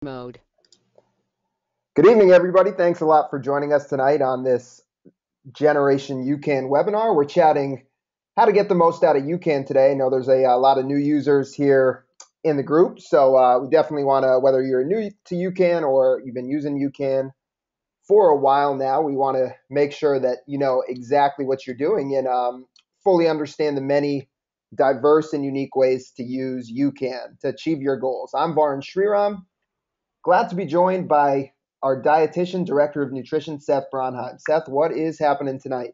mode. Good evening, everybody. Thanks a lot for joining us tonight on this Generation UCAN webinar. We're chatting how to get the most out of UCAN today. I know there's a lot of new users here in the group, so we definitely want to, whether you're new to UCAN or you've been using UCAN for a while now, we want to make sure that you know exactly what you're doing and fully understand the many diverse and unique ways to use UCAN to achieve your goals. I'm Varun Sriram. Glad to be joined by our dietitian, director of nutrition, Seth Bronheim. Seth, what is happening tonight?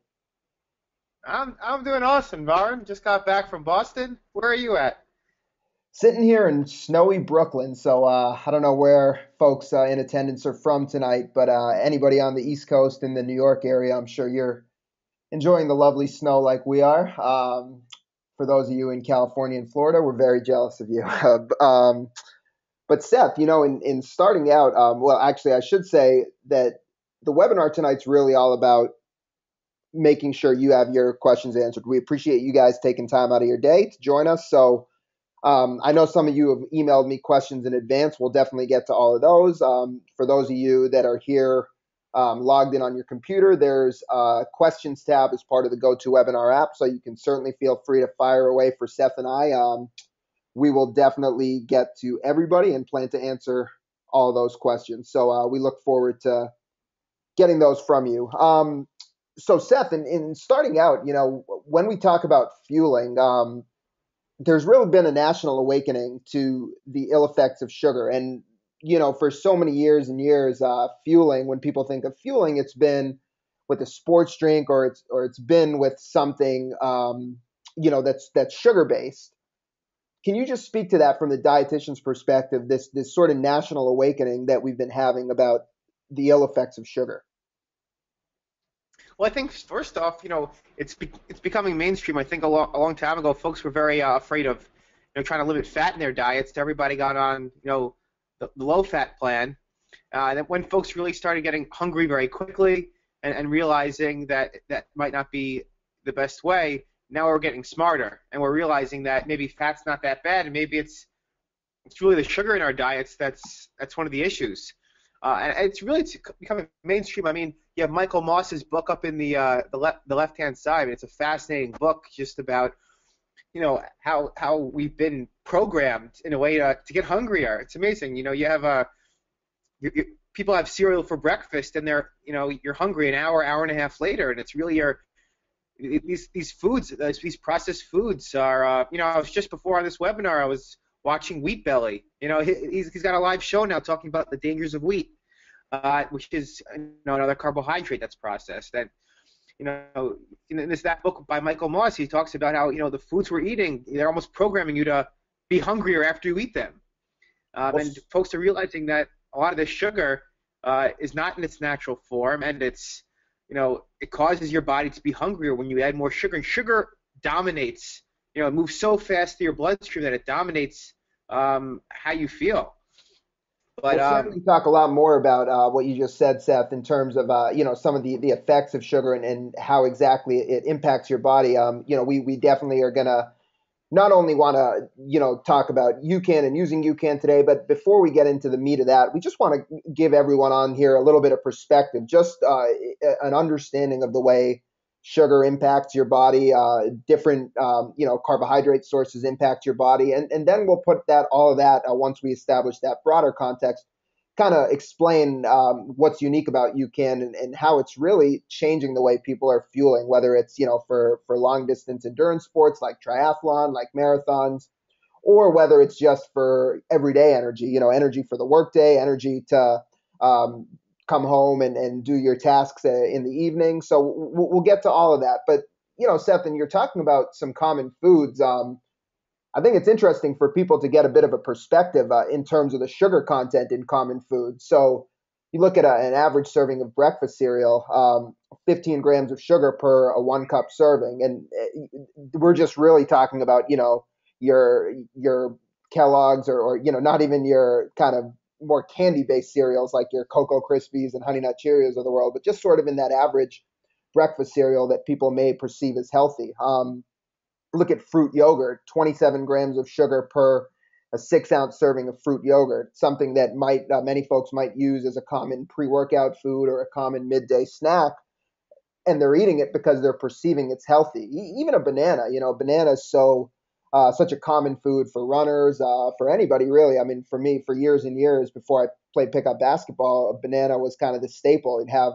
I'm doing awesome, Varun. Just got back from Boston. Where are you at? Sitting here in snowy Brooklyn, so I don't know where folks in attendance are from tonight, but anybody on the East Coast in the New York area, I'm sure you're enjoying the lovely snow like we are. For those of you in California and Florida, we're very jealous of you. But Seth, you know, in starting out, well, actually, I should say that the webinar tonight's really all about making sure you have your questions answered. We appreciate you guys taking time out of your day to join us. So I know some of you have emailed me questions in advance. We'll definitely get to all of those. For those of you that are here logged in on your computer, there's a questions tab as part of the GoToWebinar app. So you can certainly feel free to fire away for Seth and I. We will definitely get to everybody and plan to answer all of those questions. So we look forward to getting those from you. So Seth, in starting out, you know, when we talk about fueling, there's really been a national awakening to the ill effects of sugar. And, you know, for so many years and years, fueling, when people think of fueling, it's been with a sports drink or it's been with something, you know, that's sugar based. Can you just speak to that from the dietitian's perspective, this sort of national awakening that we've been having about the ill effects of sugar? Well, I think first off, it's becoming mainstream. I think a long time ago, folks were very afraid of, trying to limit fat in their diets. Everybody got on, the low-fat plan. And then when folks really started getting hungry very quickly and realizing that that might not be the best way, now we're getting smarter and we're realizing that maybe fat's not that bad, and maybe it's really the sugar in our diets that's one of the issues. And it's becoming mainstream. I mean, you have Michael Moss's book up in the left-hand side. I mean, it's a fascinating book just about how we've been programmed in a way to get hungrier. It's amazing. You have people have cereal for breakfast and you're hungry an hour and a half later, and it's really these foods, these processed foods are, I was just before on this webinar, I was watching Wheat Belly. He's got a live show now talking about the dangers of wheat, which is another carbohydrate that's processed. And in that book by Michael Moss, he talks about how the foods we're eating, they're almost programming you to be hungrier after you eat them. And folks are realizing that a lot of this sugar is not in its natural form, and it causes your body to be hungrier when you add more sugar. And sugar dominates. It moves so fast through your bloodstream that it dominates how you feel. But We'll certainly talk a lot more about what you just said, Seth, in terms of some of the effects of sugar and how exactly it impacts your body. We definitely are gonna not only want to talk about UCAN and using UCAN today, but before we get into the meat of that, we just want to give everyone on here a little bit of perspective, just an understanding of the way sugar impacts your body, different carbohydrate sources impact your body, and then we'll put all of that once we establish that broader context, kind of explain what's unique about UCAN and how it's really changing the way people are fueling, whether it's for long distance endurance sports like triathlon, like marathons, or whether it's just for everyday energy, energy for the workday, energy to come home and do your tasks in the evening. So we'll get to all of that. But Seth, and you're talking about some common foods. I think it's interesting for people to get a bit of a perspective in terms of the sugar content in common foods. So you look at an average serving of breakfast cereal, 15 grams of sugar per a 1 cup serving. And we're just really talking about, your Kellogg's or not even your kind of more candy-based cereals like your Cocoa Krispies and Honey Nut Cheerios of the world, but just sort of in that average breakfast cereal that people may perceive as healthy. Look at fruit yogurt, 27 grams of sugar per a 6 ounce serving of fruit yogurt, something that might many folks might use as a common pre-workout food or a common midday snack, and they're eating it because they're perceiving it's healthy. Even a banana, banana is such a common food for runners, for anybody really. I mean, for me, for years and years before I played pickup basketball, a banana was kind of the staple. You'd have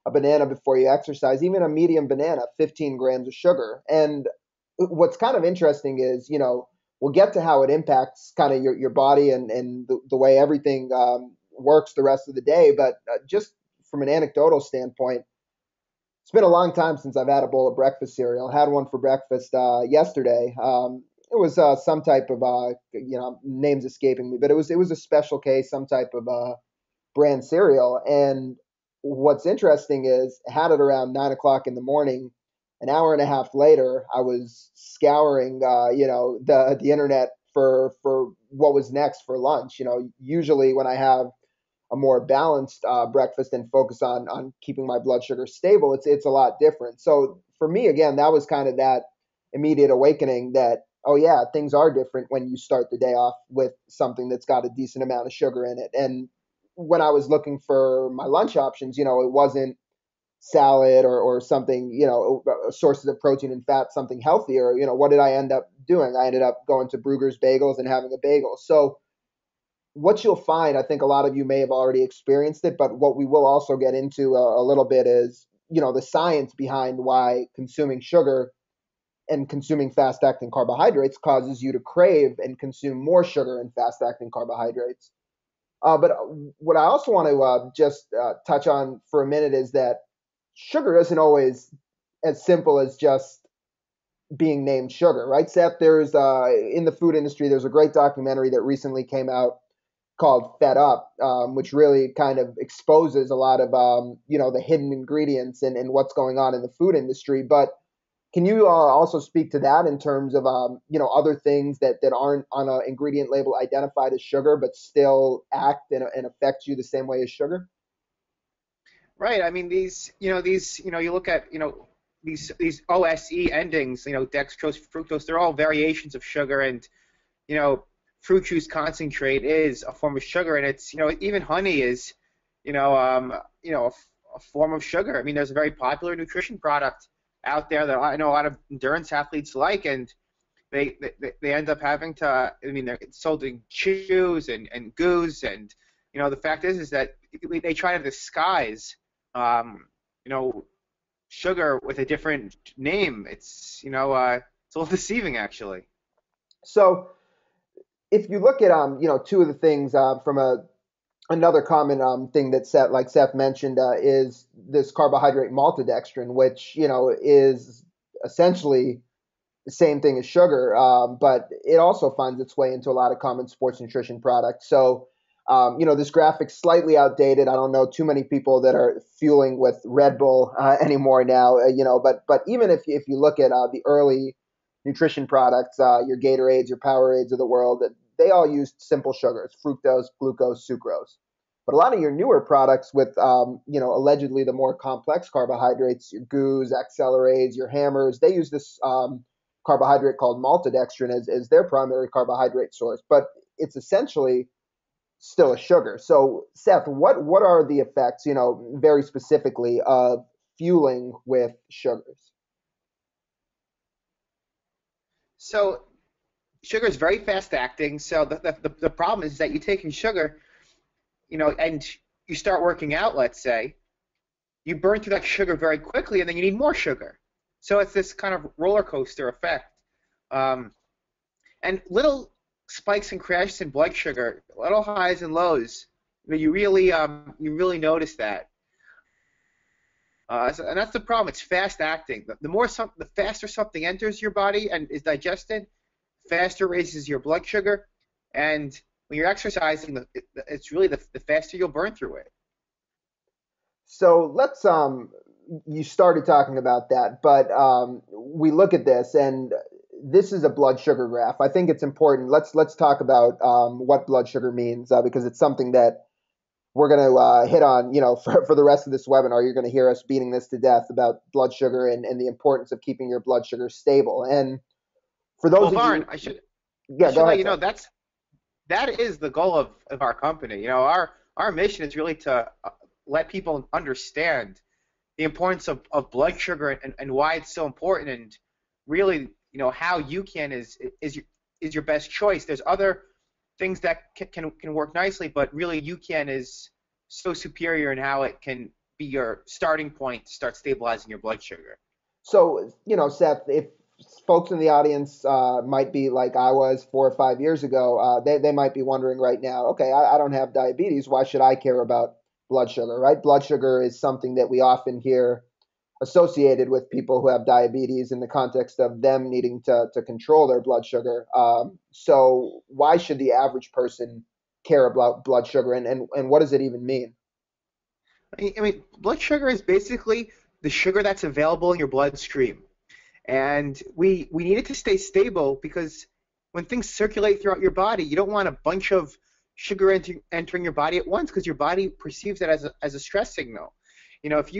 a banana before you exercise, even a medium banana, 15 grams of sugar. And what's kind of interesting is, we'll get to how it impacts kind of your body and the way everything works the rest of the day. But just from an anecdotal standpoint, it's been a long time since I've had a bowl of breakfast cereal. I had one for breakfast yesterday. It was some type of names escaping me, but it was a special case, some type of brand cereal. And what's interesting is I had it around 9 o'clock in the morning. An hour and a half later, I was scouring the internet for what was next for lunch. Usually when I have a more balanced breakfast and focus on keeping my blood sugar stable, it's a lot different. So for me, again, that was kind of that immediate awakening that, oh yeah, things are different when you start the day off with something that's got a decent amount of sugar in it. And when I was looking for my lunch options, it wasn't salad or something, sources of protein and fat, something healthier. What did I end up doing? I ended up going to Bruegger's Bagels and having a bagel. So what you'll find, I think a lot of you may have already experienced it, but what we will also get into a little bit is, the science behind why consuming sugar and consuming fast acting carbohydrates causes you to crave and consume more sugar and fast acting carbohydrates. But what I also want to just touch on for a minute is that sugar isn't always as simple as just being named sugar, right, Seth? There's in the food industry, there's a great documentary that recently came out called Fed Up, which really kind of exposes a lot of the hidden ingredients and what's going on in the food industry. But can you also speak to that in terms of other things that aren't on an ingredient label identified as sugar, but still act and affect you the same way as sugar? Right. I mean, you look at, these OSE endings, dextrose, fructose, they're all variations of sugar, and, you know, fruit juice concentrate is a form of sugar, and it's, even honey is, a form of sugar. I mean, there's a very popular nutrition product out there that I know a lot of endurance athletes like, and they end up having to, I mean, they're sold in chews and goos, and, the fact is that they try to disguise, um, you know, sugar with a different name. It's a little deceiving, actually. So if you look at two of the things from another common thing that Seth mentioned is this carbohydrate maltodextrin, which is essentially the same thing as sugar, but it also finds its way into a lot of common sports nutrition products. So, this graphic's slightly outdated. I don't know too many people that are fueling with Red Bull anymore now. But even if you look at the early nutrition products, your Gatorades, your Powerades of the world, they all used simple sugars: fructose, glucose, sucrose. But a lot of your newer products with, allegedly the more complex carbohydrates, your goos, accelerates, your hammers, they use this carbohydrate called maltodextrin as their primary carbohydrate source, but it's essentially still a sugar. So, Seth, what are the effects, very specifically of fueling with sugars? So sugar is very fast acting. So the problem is that you take in sugar, and you start working out, let's say, you burn through that sugar very quickly, and then you need more sugar. So it's this kind of roller coaster effect. Um, and little spikes and crashes in blood sugar, little highs and lows, you really notice that. And that's the problem. It's fast acting. The faster something enters your body and is digested, faster raises your blood sugar, and when you're exercising, it's really the faster you'll burn through it. So let's you started talking about that, but we look at this and this is a blood sugar graph. I think it's important. Let's talk about what blood sugar means because it's something that we're going to hit on, for the rest of this webinar. You're going to hear us beating this to death about blood sugar and the importance of keeping your blood sugar stable. And for Well, those of Varn, you, I should yeah, I go should let ahead, you know Seth. that is the goal of our company. Our mission is really to let people understand the importance of blood sugar and why it's so important, and really, how UCAN is your best choice. There's other things that can work nicely, but really UCAN is so superior in how it can be your starting point to start stabilizing your blood sugar. So, Seth, if folks in the audience might be like I was 4 or 5 years ago, they might be wondering right now, okay, I don't have diabetes. Why should I care about blood sugar, right? Blood sugar is something that we often hear associated with people who have diabetes in the context of them needing to control their blood sugar. So why should the average person care about blood sugar, and what does it even mean? I mean, blood sugar is basically the sugar that's available in your bloodstream. And we need it to stay stable because when things circulate throughout your body, you don't want a bunch of sugar entering your body at once because your body perceives it as a stress signal. If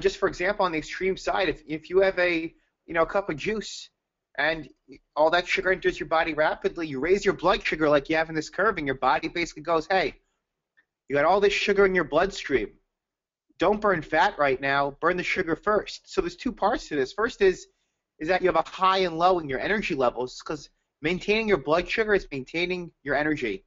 just for example, on the extreme side, if you have a cup of juice and all that sugar enters your body rapidly, you raise your blood sugar like you have in this curve, and your body basically goes, hey, you got all this sugar in your bloodstream. Don't burn fat right now. Burn the sugar first. So there's two parts to this. First is that you have a high and low in your energy levels because maintaining your blood sugar is maintaining your energy.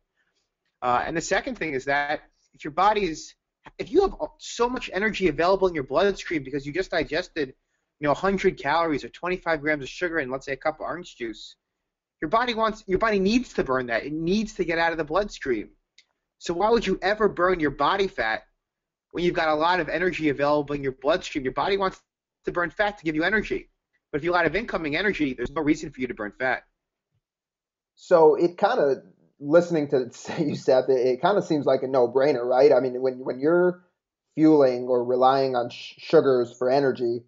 And the second thing is that if you have so much energy available in your bloodstream because you just digested 100 calories or 25 grams of sugar in, let's say, a cup of orange juice, your body needs to burn that. It needs to get out of the bloodstream. So why would you ever burn your body fat when you've got a lot of energy available in your bloodstream? Your body wants to burn fat to give you energy. But if you have a lot of incoming energy, there's no reason for you to burn fat. So it kind of, listening to you, Seth, it kind of seems like a no-brainer, right? I mean, when you're fueling or relying on sugars for energy,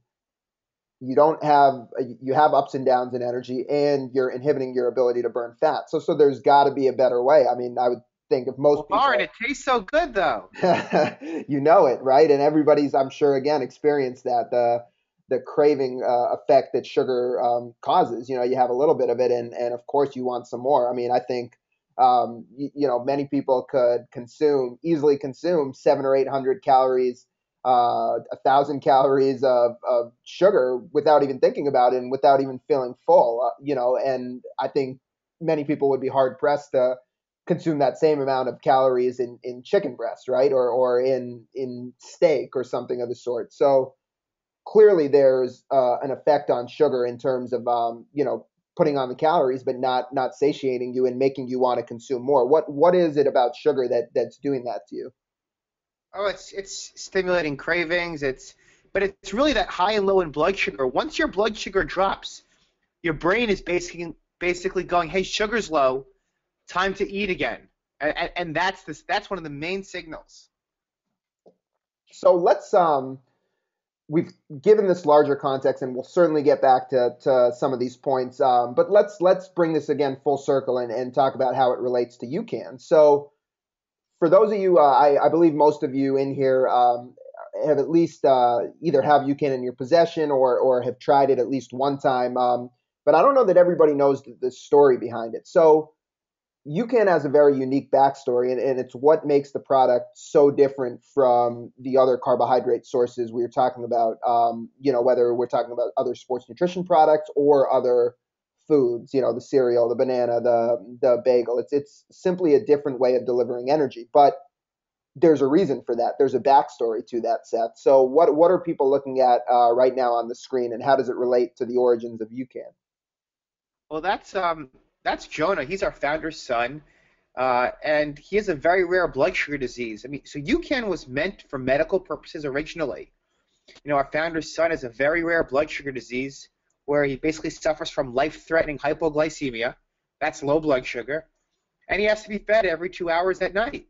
you have ups and downs in energy, and you're inhibiting your ability to burn fat. So there's got to be a better way. I mean, I would think if most Well, Lauren, people, it tastes so good though. it, right? And everybody's, I'm sure, again, experienced that the craving effect that sugar causes. You have a little bit of it, and of course you want some more. I mean, I think many people could easily consume 700 or 800 calories, 1,000 calories of sugar without even thinking about it and without even feeling full. And I think many people would be hard pressed to consume that same amount of calories in chicken breast, right? Or in steak or something of the sort. So clearly there's an effect on sugar in terms of putting on the calories, but not satiating you and making you want to consume more. What is it about sugar that's doing that to you? Oh, it's stimulating cravings. But it's really that high and low in blood sugar. Once your blood sugar drops, your brain is basically going, hey, sugar's low, time to eat again. And that's one of the main signals. So we've given this larger context, and we'll certainly get back to some of these points. But let's bring this again full circle and talk about how it relates to UCAN. So for those of you, I believe most of you in here have at least either have UCAN in your possession or have tried it at least one time. But I don't know that everybody knows the story behind it. So UCAN has a very unique backstory, and it's what makes the product so different from the other carbohydrate sources we were talking about. Whether we're talking about other sports nutrition products or other foods, the cereal, the banana, the bagel. It's simply a different way of delivering energy, but there's a reason for that. There's a backstory to that, Seth. So what are people looking at right now on the screen, and how does it relate to the origins of UCAN? Well, that's Jonah. He's our founder's son, and he has a very rare blood sugar disease. I mean, so UCAN was meant for medical purposes originally. Our founder's son has a very rare blood sugar disease where he basically suffers from life-threatening hypoglycemia. That's low blood sugar, and he has to be fed every 2 hours at night.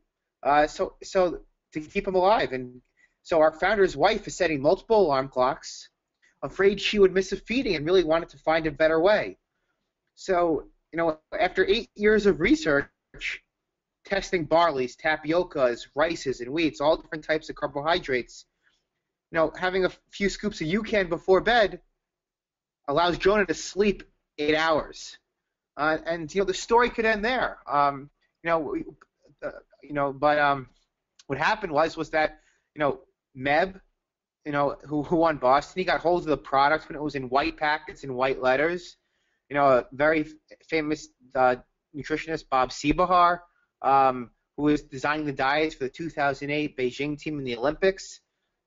So to keep him alive, and so our founder's wife is setting multiple alarm clocks, afraid she would miss a feeding, and really wanted to find a better way. So, after 8 years of research, testing barleys, tapiocas, rices, and wheats, all different types of carbohydrates, having a few scoops of UCAN before bed allows Jonah to sleep 8 hours. and the story could end there. You know, uh, but what happened was that Meb, who won Boston, he got hold of the product when it was in white packets in white letters. A very famous nutritionist, Bob Seebahar, who was designing the diets for the 2008 Beijing team in the Olympics,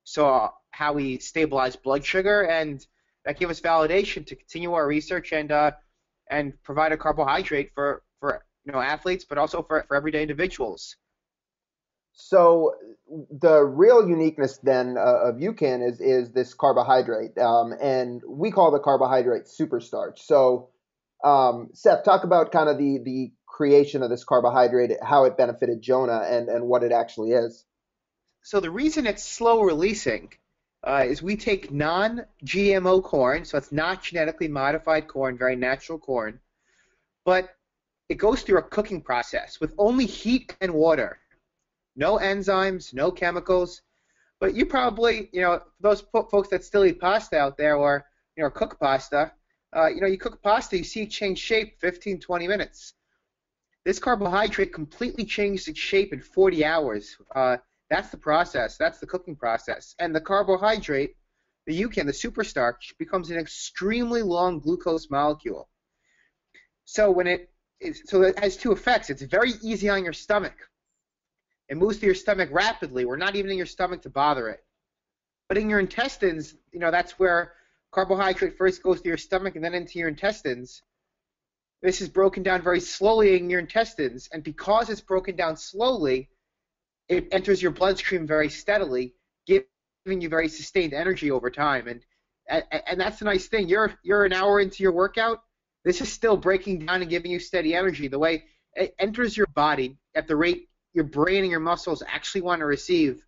saw how we stabilized blood sugar, and that gave us validation to continue our research and provide a carbohydrate for athletes, but also for everyday individuals. So the real uniqueness then of UCAN is this carbohydrate, and we call the carbohydrate superstarch. So Seth, talk about kind of the creation of this carbohydrate, how it benefited Jonah, and what it actually is. So the reason it's slow releasing is we take non-GMO corn, so it's not genetically modified corn, very natural corn, but it goes through a cooking process with only heat and water, no enzymes, no chemicals. But you probably, those folks that still eat pasta out there or cook pasta, you cook pasta, you see it change shape 15, 20 minutes. This carbohydrate completely changes its shape in 40 hours. That's the process. That's the cooking process. And the carbohydrate, the UCAN, the superstarch, becomes an extremely long glucose molecule. So it has two effects. It's very easy on your stomach. It moves through your stomach rapidly. We're not even in your stomach to bother it. But in your intestines, that's where carbohydrate first goes through your stomach and then into your intestines. This is broken down very slowly in your intestines, and because it's broken down slowly, it enters your bloodstream very steadily, giving you very sustained energy over time. And that's the nice thing. You're an hour into your workout. This is still breaking down and giving you steady energy. The way it enters your body at the rate your brain and your muscles actually want to receive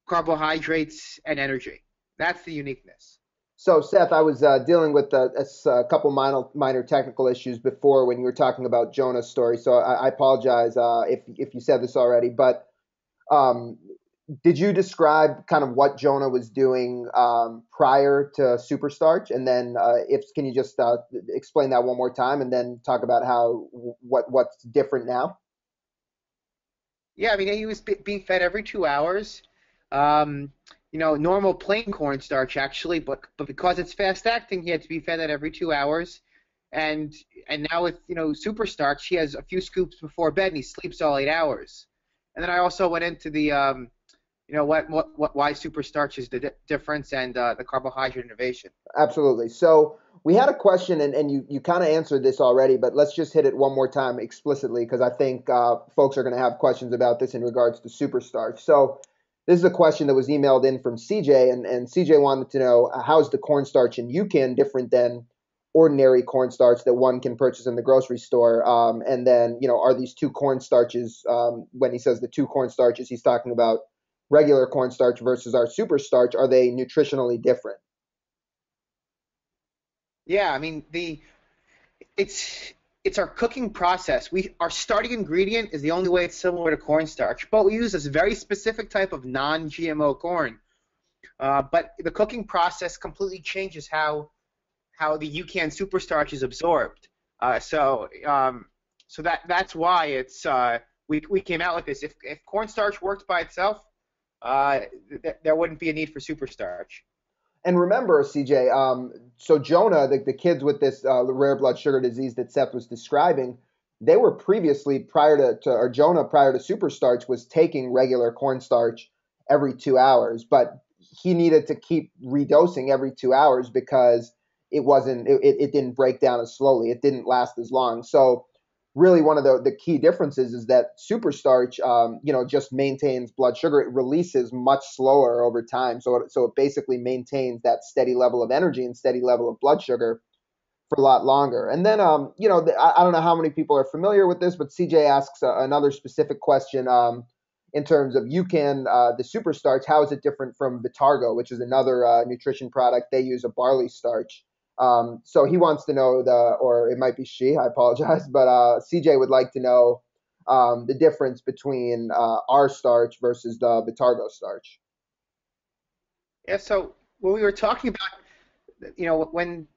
carbohydrates and energy. That's the uniqueness. So, Seth, I was dealing with a couple minor technical issues before when you were talking about Jonah's story. So I apologize if you said this already. But um, did you describe kind of what Jonah was doing prior to Superstarch? And then if can you just explain that one more time, and then talk about how what's different now? Yeah, I mean, he was being fed every 2 hours. Um, normal plain cornstarch actually, but because it's fast acting, he had to be fed that every 2 hours. And now with super starch, he has a few scoops before bed and he sleeps all 8 hours. And then I also went into the what why super starch is the difference and the carbohydrate innovation. Absolutely. So we had a question, and you kind of answered this already, but let's just hit it one more time explicitly because I think folks are going to have questions about this in regards to superstarch. So this is a question that was emailed in from CJ, and CJ wanted to know how is the cornstarch in UCAN different than ordinary cornstarch that one can purchase in the grocery store? And then, are these two cornstarches, when he says the two cornstarches, he's talking about regular cornstarch versus our superstarch, are they nutritionally different? Yeah, I mean it's it's our cooking process. Our starting ingredient is the only way it's similar to cornstarch, but we use this very specific type of non-GMO corn. But the cooking process completely changes how the UCAN superstarch is absorbed. So that's why we came out with this. If cornstarch worked by itself, there wouldn't be a need for superstarch. And remember, CJ, so Jonah, the kids with this rare blood sugar disease that Seth was describing, they were previously or Jonah prior to Superstarch was taking regular cornstarch every 2 hours, but he needed to keep redosing every 2 hours because it didn't break down as slowly. It didn't last as long. So really one of the key differences is that superstarch, just maintains blood sugar. It releases much slower over time. So it basically maintains that steady level of energy and steady level of blood sugar for a lot longer. And then, I don't know how many people are familiar with this, but CJ asks another specific question in terms of UCAN, the superstarch, how is it different from Vitargo, which is another nutrition product? They use a barley starch. So he wants to know or it might be she, I apologize, but CJ would like to know the difference between our starch versus the Vitargo starch. Yeah. So when we were talking about, when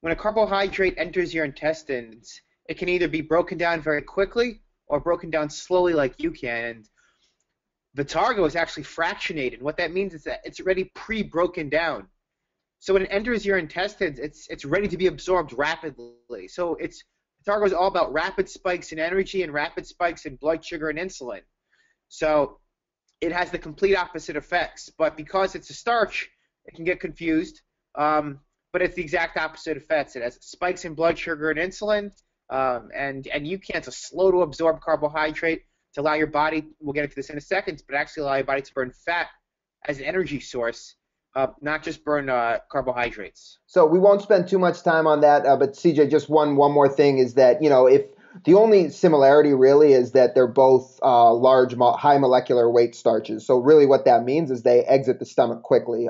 a carbohydrate enters your intestines, it can either be broken down very quickly or broken down slowly like you can. And the Targo is actually fractionated. What that means is that it's already pre-broken down. So when it enters your intestines, it's ready to be absorbed rapidly. So Targo is all about rapid spikes in energy and rapid spikes in blood sugar and insulin. So it has the complete opposite effects. But because it's a starch, it can get confused. But it's the exact opposite effects. It has spikes in blood sugar and insulin, and UCAN's a slow to absorb carbohydrate to allow your body. We'll get into this in a second, but actually allow your body to burn fat as an energy source, not just burn carbohydrates. So we won't spend too much time on that, but CJ, just one more thing is that, if the only similarity really is that they're both large, high molecular weight starches. So really what that means is they exit the stomach quickly.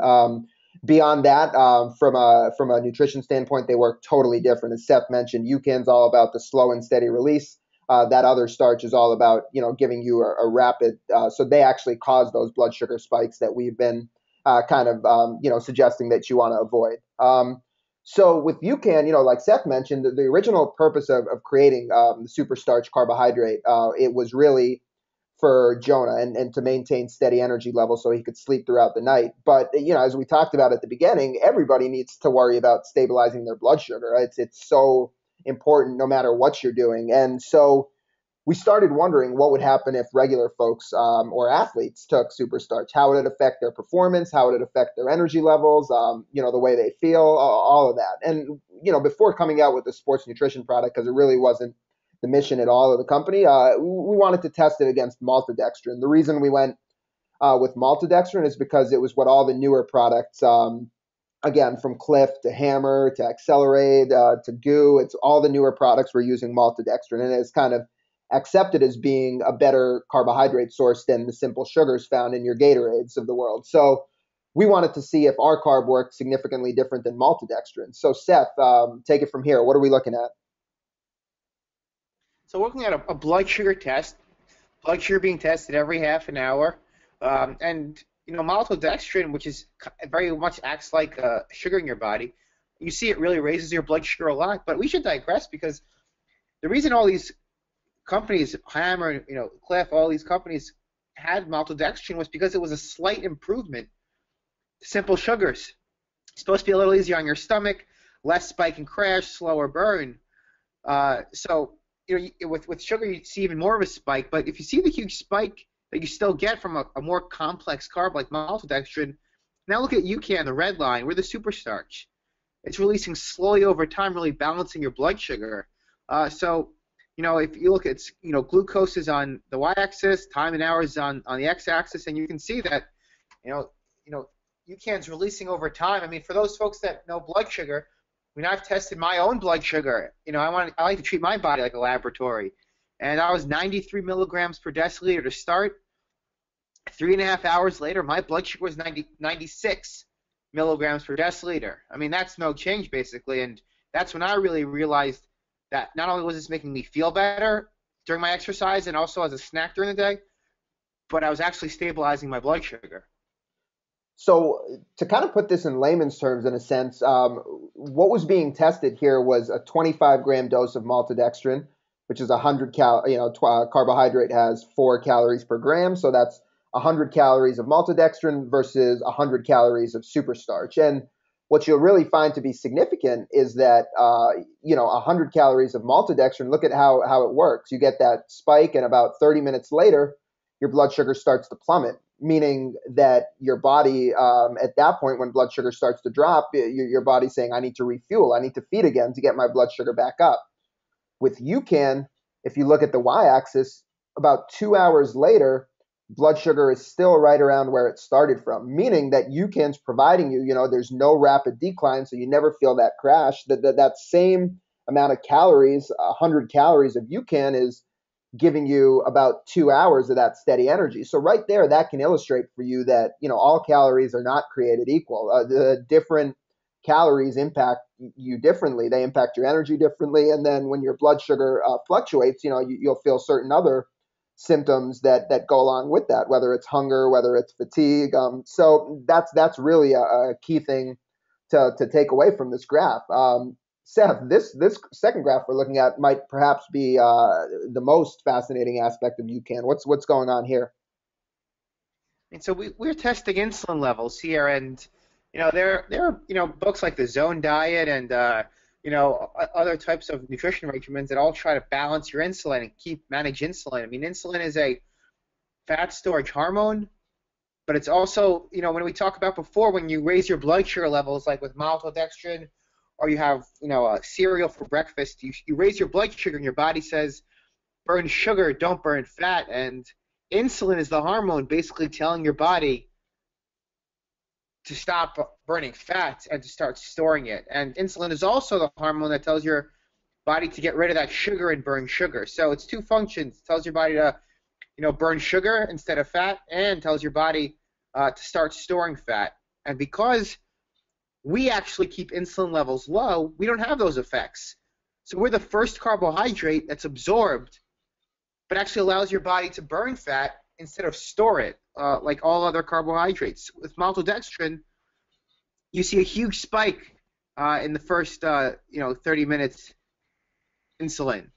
Beyond that, from a nutrition standpoint, they work totally different. As Seth mentioned, UCAN's all about the slow and steady release. That other starch is all about, giving you a rapid. So they actually cause those blood sugar spikes that we've been suggesting that you want to avoid. So with UCAN, like Seth mentioned, the original purpose of creating the super starch carbohydrate, it was really for Jonah and to maintain steady energy levels so he could sleep throughout the night. But, as we talked about at the beginning, everybody needs to worry about stabilizing their blood sugar. Right? It's so important no matter what you're doing. And so we started wondering what would happen if regular folks or athletes took super starch. How would it affect their performance? How would it affect their energy levels? The way they feel, all of that. And, before coming out with the sports nutrition product, because it really wasn't the mission at all of the company, we wanted to test it against maltodextrin. The reason we went with maltodextrin is because it was what all the newer products, again, from Cliff to Hammer to Accelerate to Goo, it's all the newer products were using maltodextrin, and it's kind of accepted as being a better carbohydrate source than the simple sugars found in your Gatorades of the world. So we wanted to see if our carb worked significantly different than maltodextrin. So Seth, take it from here. What are we looking at? So we're looking at a blood sugar test, blood sugar being tested every half an hour, and maltodextrin, which is very much acts like sugar in your body. You see, it really raises your blood sugar a lot. But we should digress because the reason all these companies, Hammer, Cliff, all these companies had maltodextrin was because it was a slight improvement to simple sugars. It's supposed to be a little easier on your stomach, less spike and crash, slower burn. So with sugar you see even more of a spike, but if you see the huge spike that you still get from a more complex carb like maltodextrin, now look at UCAN, the red line, we're the superstarch. It's releasing slowly over time, really balancing your blood sugar. So if you look at glucose is on the y-axis, time and hours on the x-axis, and you can see that UCAN's releasing over time. I mean, for those folks that know blood sugar, I've tested my own blood sugar. I like to treat my body like a laboratory, and I was 93 milligrams per deciliter to start. 3.5 hours later, my blood sugar was 96 milligrams per deciliter. I mean, that's no change basically, and that's when I really realized that not only was this making me feel better during my exercise and also as a snack during the day, but I was actually stabilizing my blood sugar. So to kind of put this in layman's terms, in a sense, what was being tested here was a 25-gram dose of maltodextrin, which is 100 carbohydrate has 4 calories per gram, so that's 100 calories of maltodextrin versus 100 calories of superstarch. And what you'll really find to be significant is that 100 calories of maltodextrin. Look at how it works. You get that spike, and about 30 minutes later, your blood sugar starts to plummet, meaning that your body, at that point when blood sugar starts to drop, your body's saying, I need to refuel, I need to feed again to get my blood sugar back up. With UCAN, if you look at the y-axis, about 2 hours later, blood sugar is still right around where it started from, meaning that UCAN's providing you, there's no rapid decline, so you never feel that crash. That same amount of calories, 100 calories of UCAN is giving you about 2 hours of that steady energy. So right there, that can illustrate for you that, all calories are not created equal. The different calories impact you differently. They impact your energy differently. And then when your blood sugar fluctuates, you'll feel certain other symptoms that go along with that, whether it's hunger, whether it's fatigue. So that's really a key thing to take away from this graph. Seth, this second graph we're looking at might perhaps be the most fascinating aspect of UCAN. What's going on here? And so we're testing insulin levels here, and there are books like the Zone Diet and other types of nutrition regimens that all try to balance your insulin and manage insulin. I mean, insulin is a fat storage hormone, but it's also, when we talk about before, when you raise your blood sugar levels, like with maltodextrin, or you have, a cereal for breakfast, you raise your blood sugar and your body says, burn sugar, don't burn fat. And insulin is the hormone basically telling your body to stop burning fat and to start storing it. And insulin is also the hormone that tells your body to get rid of that sugar and burn sugar. So it's two functions. It tells your body to burn sugar instead of fat, and tells your body to start storing fat. And because we actually keep insulin levels low, we don't have those effects. So we're the first carbohydrate that's absorbed, but actually allows your body to burn fat instead of store it, like all other carbohydrates. With maltodextrin, you see a huge spike in the first 30 minutes insulin.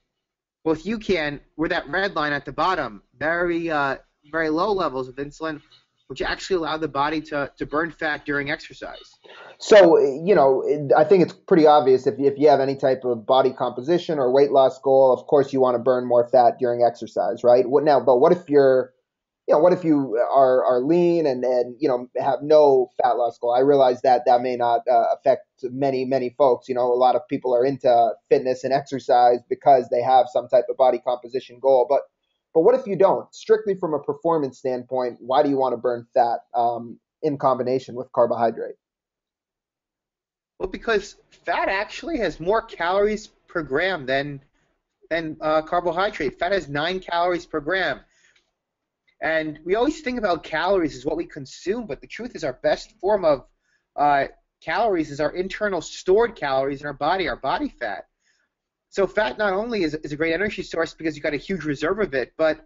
With UCAN, we're that red line at the bottom, very low levels of insulin, which actually allow the body to burn fat during exercise. So, I think it's pretty obvious if you have any type of body composition or weight loss goal, of course you want to burn more fat during exercise, right? But what if what if you are lean and have no fat loss goal? I realize that may not affect many folks. A lot of people are into fitness and exercise because they have some type of body composition goal. But what if you don't? Strictly from a performance standpoint, why do you want to burn fat in combination with carbohydrate? Well, because fat actually has more calories per gram than carbohydrate. Fat has 9 calories per gram. And we always think about calories as what we consume, but the truth is our best form of calories is our internal stored calories in our body fat. So fat not only is a great energy source because you've got a huge reserve of it, but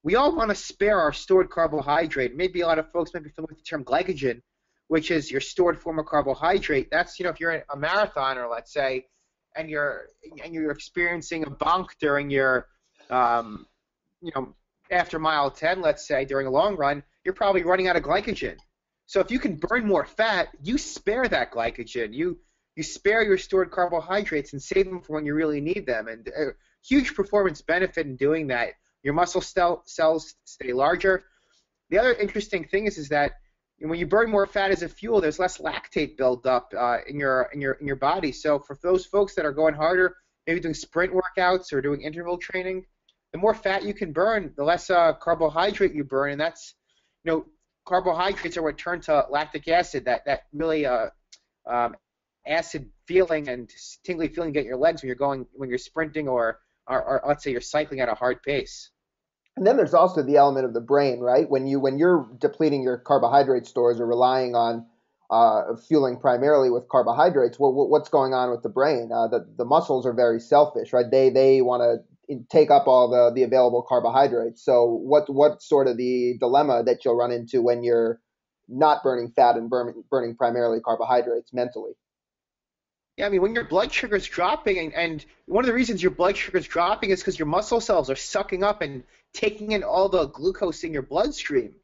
we all want to spare our stored carbohydrate. Maybe a lot of folks might be familiar with the term glycogen, which is your stored form of carbohydrate. That's, if you're a marathoner, let's say, and you're experiencing a bonk during your you know, after mile 10, let's say, during a long run, you're probably running out of glycogen. So if you can burn more fat, you spare that glycogen. You spare your stored carbohydrates and save them for when you really need them. And a huge performance benefit in doing that. Your muscle cells stay larger. The other interesting thing is that when you burn more fat as a fuel, there's less lactate buildup in your body. So for those folks that are going harder, maybe doing sprint workouts or doing interval training, the more fat you can burn, the less carbohydrate you burn, and that's, carbohydrates are what turn to lactic acid, that really acid feeling and tingly feeling you get in your legs when you're sprinting or let's say you're cycling at a hard pace. And then there's also the element of the brain, right? When you're depleting your carbohydrate stores or relying on fueling primarily with carbohydrates, what's going on with the brain? The muscles are very selfish, right? They want to take up all the available carbohydrates. So what's sort of the dilemma that you'll run into when you're not burning fat and burning primarily carbohydrates mentally? Yeah, I mean, when your blood sugar is dropping, and one of the reasons your blood sugar is dropping is because your muscle cells are sucking up and taking in all the glucose in your bloodstream. And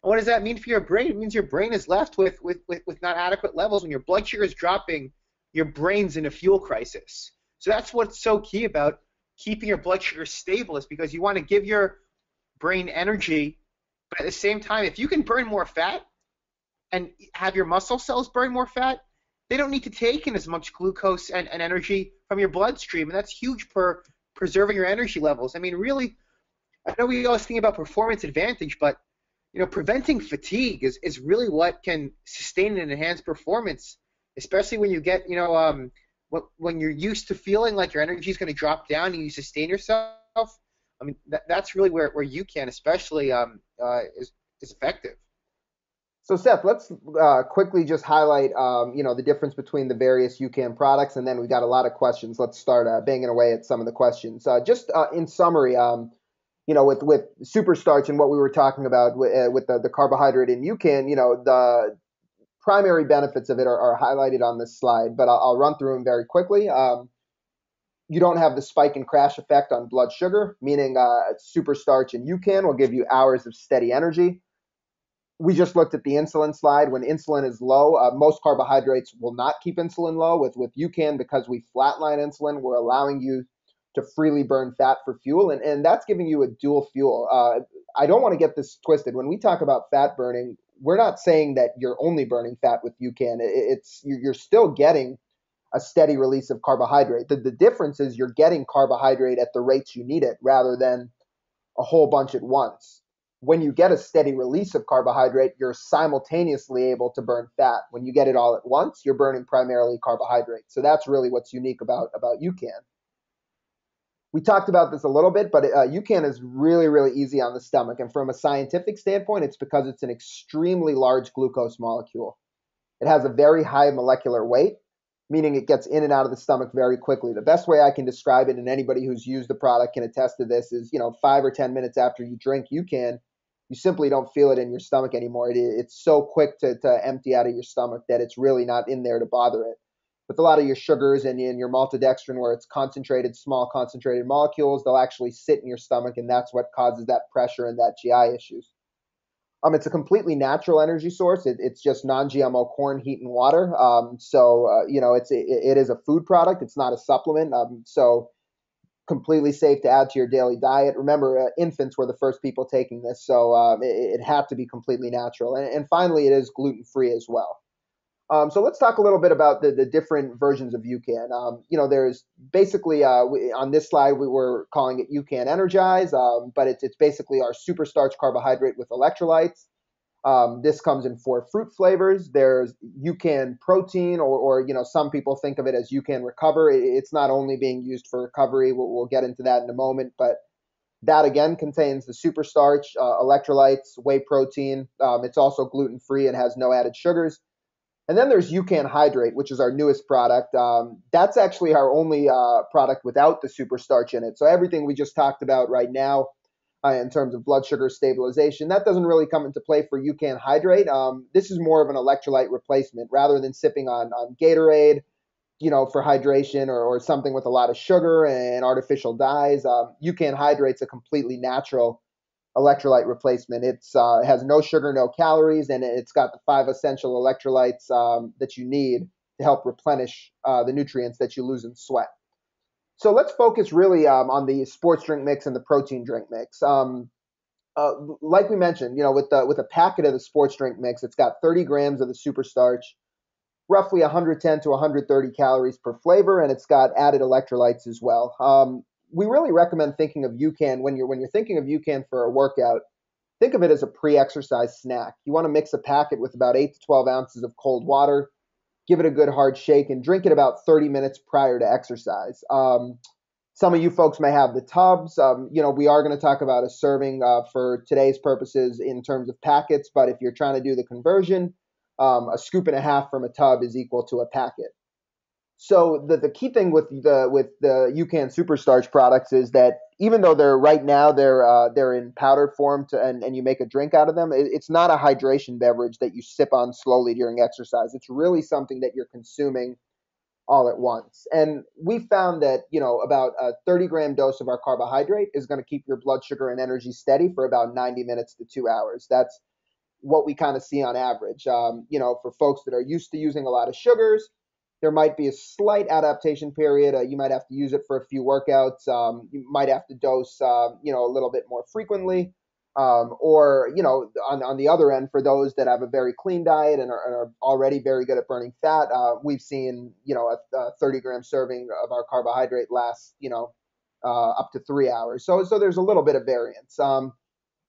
what does that mean for your brain? It means your brain is left with not adequate levels. When your blood sugar is dropping, your brain's in a fuel crisis. So that's what's so key about keeping your blood sugar stable, is because you want to give your brain energy, but at the same time, if you can burn more fat and have your muscle cells burn more fat, they don't need to take in as much glucose and energy from your bloodstream, and that's huge for preserving your energy levels. I mean, really, I know we always think about performance advantage, but preventing fatigue is really what can sustain and enhance performance, especially when you get, when you're used to feeling like your energy is going to drop down and you sustain yourself. I mean, that's really where UCAN especially is effective. So Seth, let's quickly just highlight the difference between the various UCAN products, and then we got a lot of questions. Let's start banging away at some of the questions. Just in summary, with super starch and what we were talking about with the carbohydrate in UCAN, the primary benefits of it are highlighted on this slide, but I'll run through them very quickly. You don't have the spike and crash effect on blood sugar, meaning super starch and UCAN will give you hours of steady energy. We just looked at the insulin slide. When insulin is low, most carbohydrates will not keep insulin low. With UCAN, because we flatline insulin, we're allowing you to freely burn fat for fuel, and that's giving you a dual fuel. I don't want to get this twisted. When we talk about fat burning, we're not saying that you're only burning fat with UCAN. It's you're still getting a steady release of carbohydrate. The difference is you're getting carbohydrate at the rates you need it rather than a whole bunch at once. When you get a steady release of carbohydrate, you're simultaneously able to burn fat. When you get it all at once, you're burning primarily carbohydrate. So that's really what's unique about UCAN. We talked about this a little bit, but UCAN is really, really easy on the stomach. And from a scientific standpoint, it's because it's an extremely large glucose molecule. It has a very high molecular weight, meaning it gets in and out of the stomach very quickly. The best way I can describe it, and anybody who's used the product can attest to this, is 5 or 10 minutes after you drink UCAN, you simply don't feel it in your stomach anymore. It's so quick to empty out of your stomach that it's really not in there to bother it. With a lot of your sugars and your maltodextrin, where it's concentrated, small concentrated molecules, they'll actually sit in your stomach, and that's what causes that pressure and that GI issues. It's a completely natural energy source. It's just non-GMO corn, heat, and water. It is a food product. It's not a supplement. So completely safe to add to your daily diet. Remember, infants were the first people taking this, so it had to be completely natural. And finally, it is gluten-free as well. So let's talk a little bit about the different versions of UCAN. There's basically on this slide we were calling it UCAN Energize, but it's basically our super starch carbohydrate with electrolytes. This comes in 4 fruit flavors. There's UCAN Protein, or some people think of it as UCAN Recover. It's not only being used for recovery. We'll get into that in a moment, but that again contains the super starch, electrolytes, whey protein. It's also gluten-free and has no added sugars. And then there's UCAN Hydrate, which is our newest product. That's actually our only product without the super starch in it. So everything we just talked about right now in terms of blood sugar stabilization, that doesn't really come into play for UCAN Hydrate. This is more of an electrolyte replacement rather than sipping on Gatorade, for hydration or something with a lot of sugar and artificial dyes. UCAN Hydrate's a completely natural electrolyte replacement. It has no sugar, no calories, and it's got the 5 essential electrolytes that you need to help replenish the nutrients that you lose in sweat. So let's focus really on the sports drink mix and the protein drink mix. Like we mentioned, with a packet of the sports drink mix, it's got 30 grams of the super starch, roughly 110 to 130 calories per flavor, and it's got added electrolytes as well. We really recommend thinking of UCAN when you're thinking of UCAN for a workout. Think of it as a pre-exercise snack. You want to mix a packet with about 8 to 12 ounces of cold water, give it a good hard shake, and drink it about 30 minutes prior to exercise. Some of you folks may have the tubs. We are going to talk about a serving for today's purposes in terms of packets, but if you're trying to do the conversion, a scoop and a half from a tub is equal to a packet. So the key thing with the UCAN Super Starch products is that even though they're in powdered form and you make a drink out of them, it's not a hydration beverage that you sip on slowly during exercise. It's really something that you're consuming all at once. And we found that about a 30-gram dose of our carbohydrate is going to keep your blood sugar and energy steady for about 90 minutes to 2 hours. That's what we kind of see on average. For folks that are used to using a lot of sugars, there might be a slight adaptation period. You might have to use it for a few workouts. You might have to dose, a little bit more frequently. On the other end, for those that have a very clean diet and are already very good at burning fat, we've seen, a 30-gram serving of our carbohydrate lasts, up to 3 hours. So there's a little bit of variance.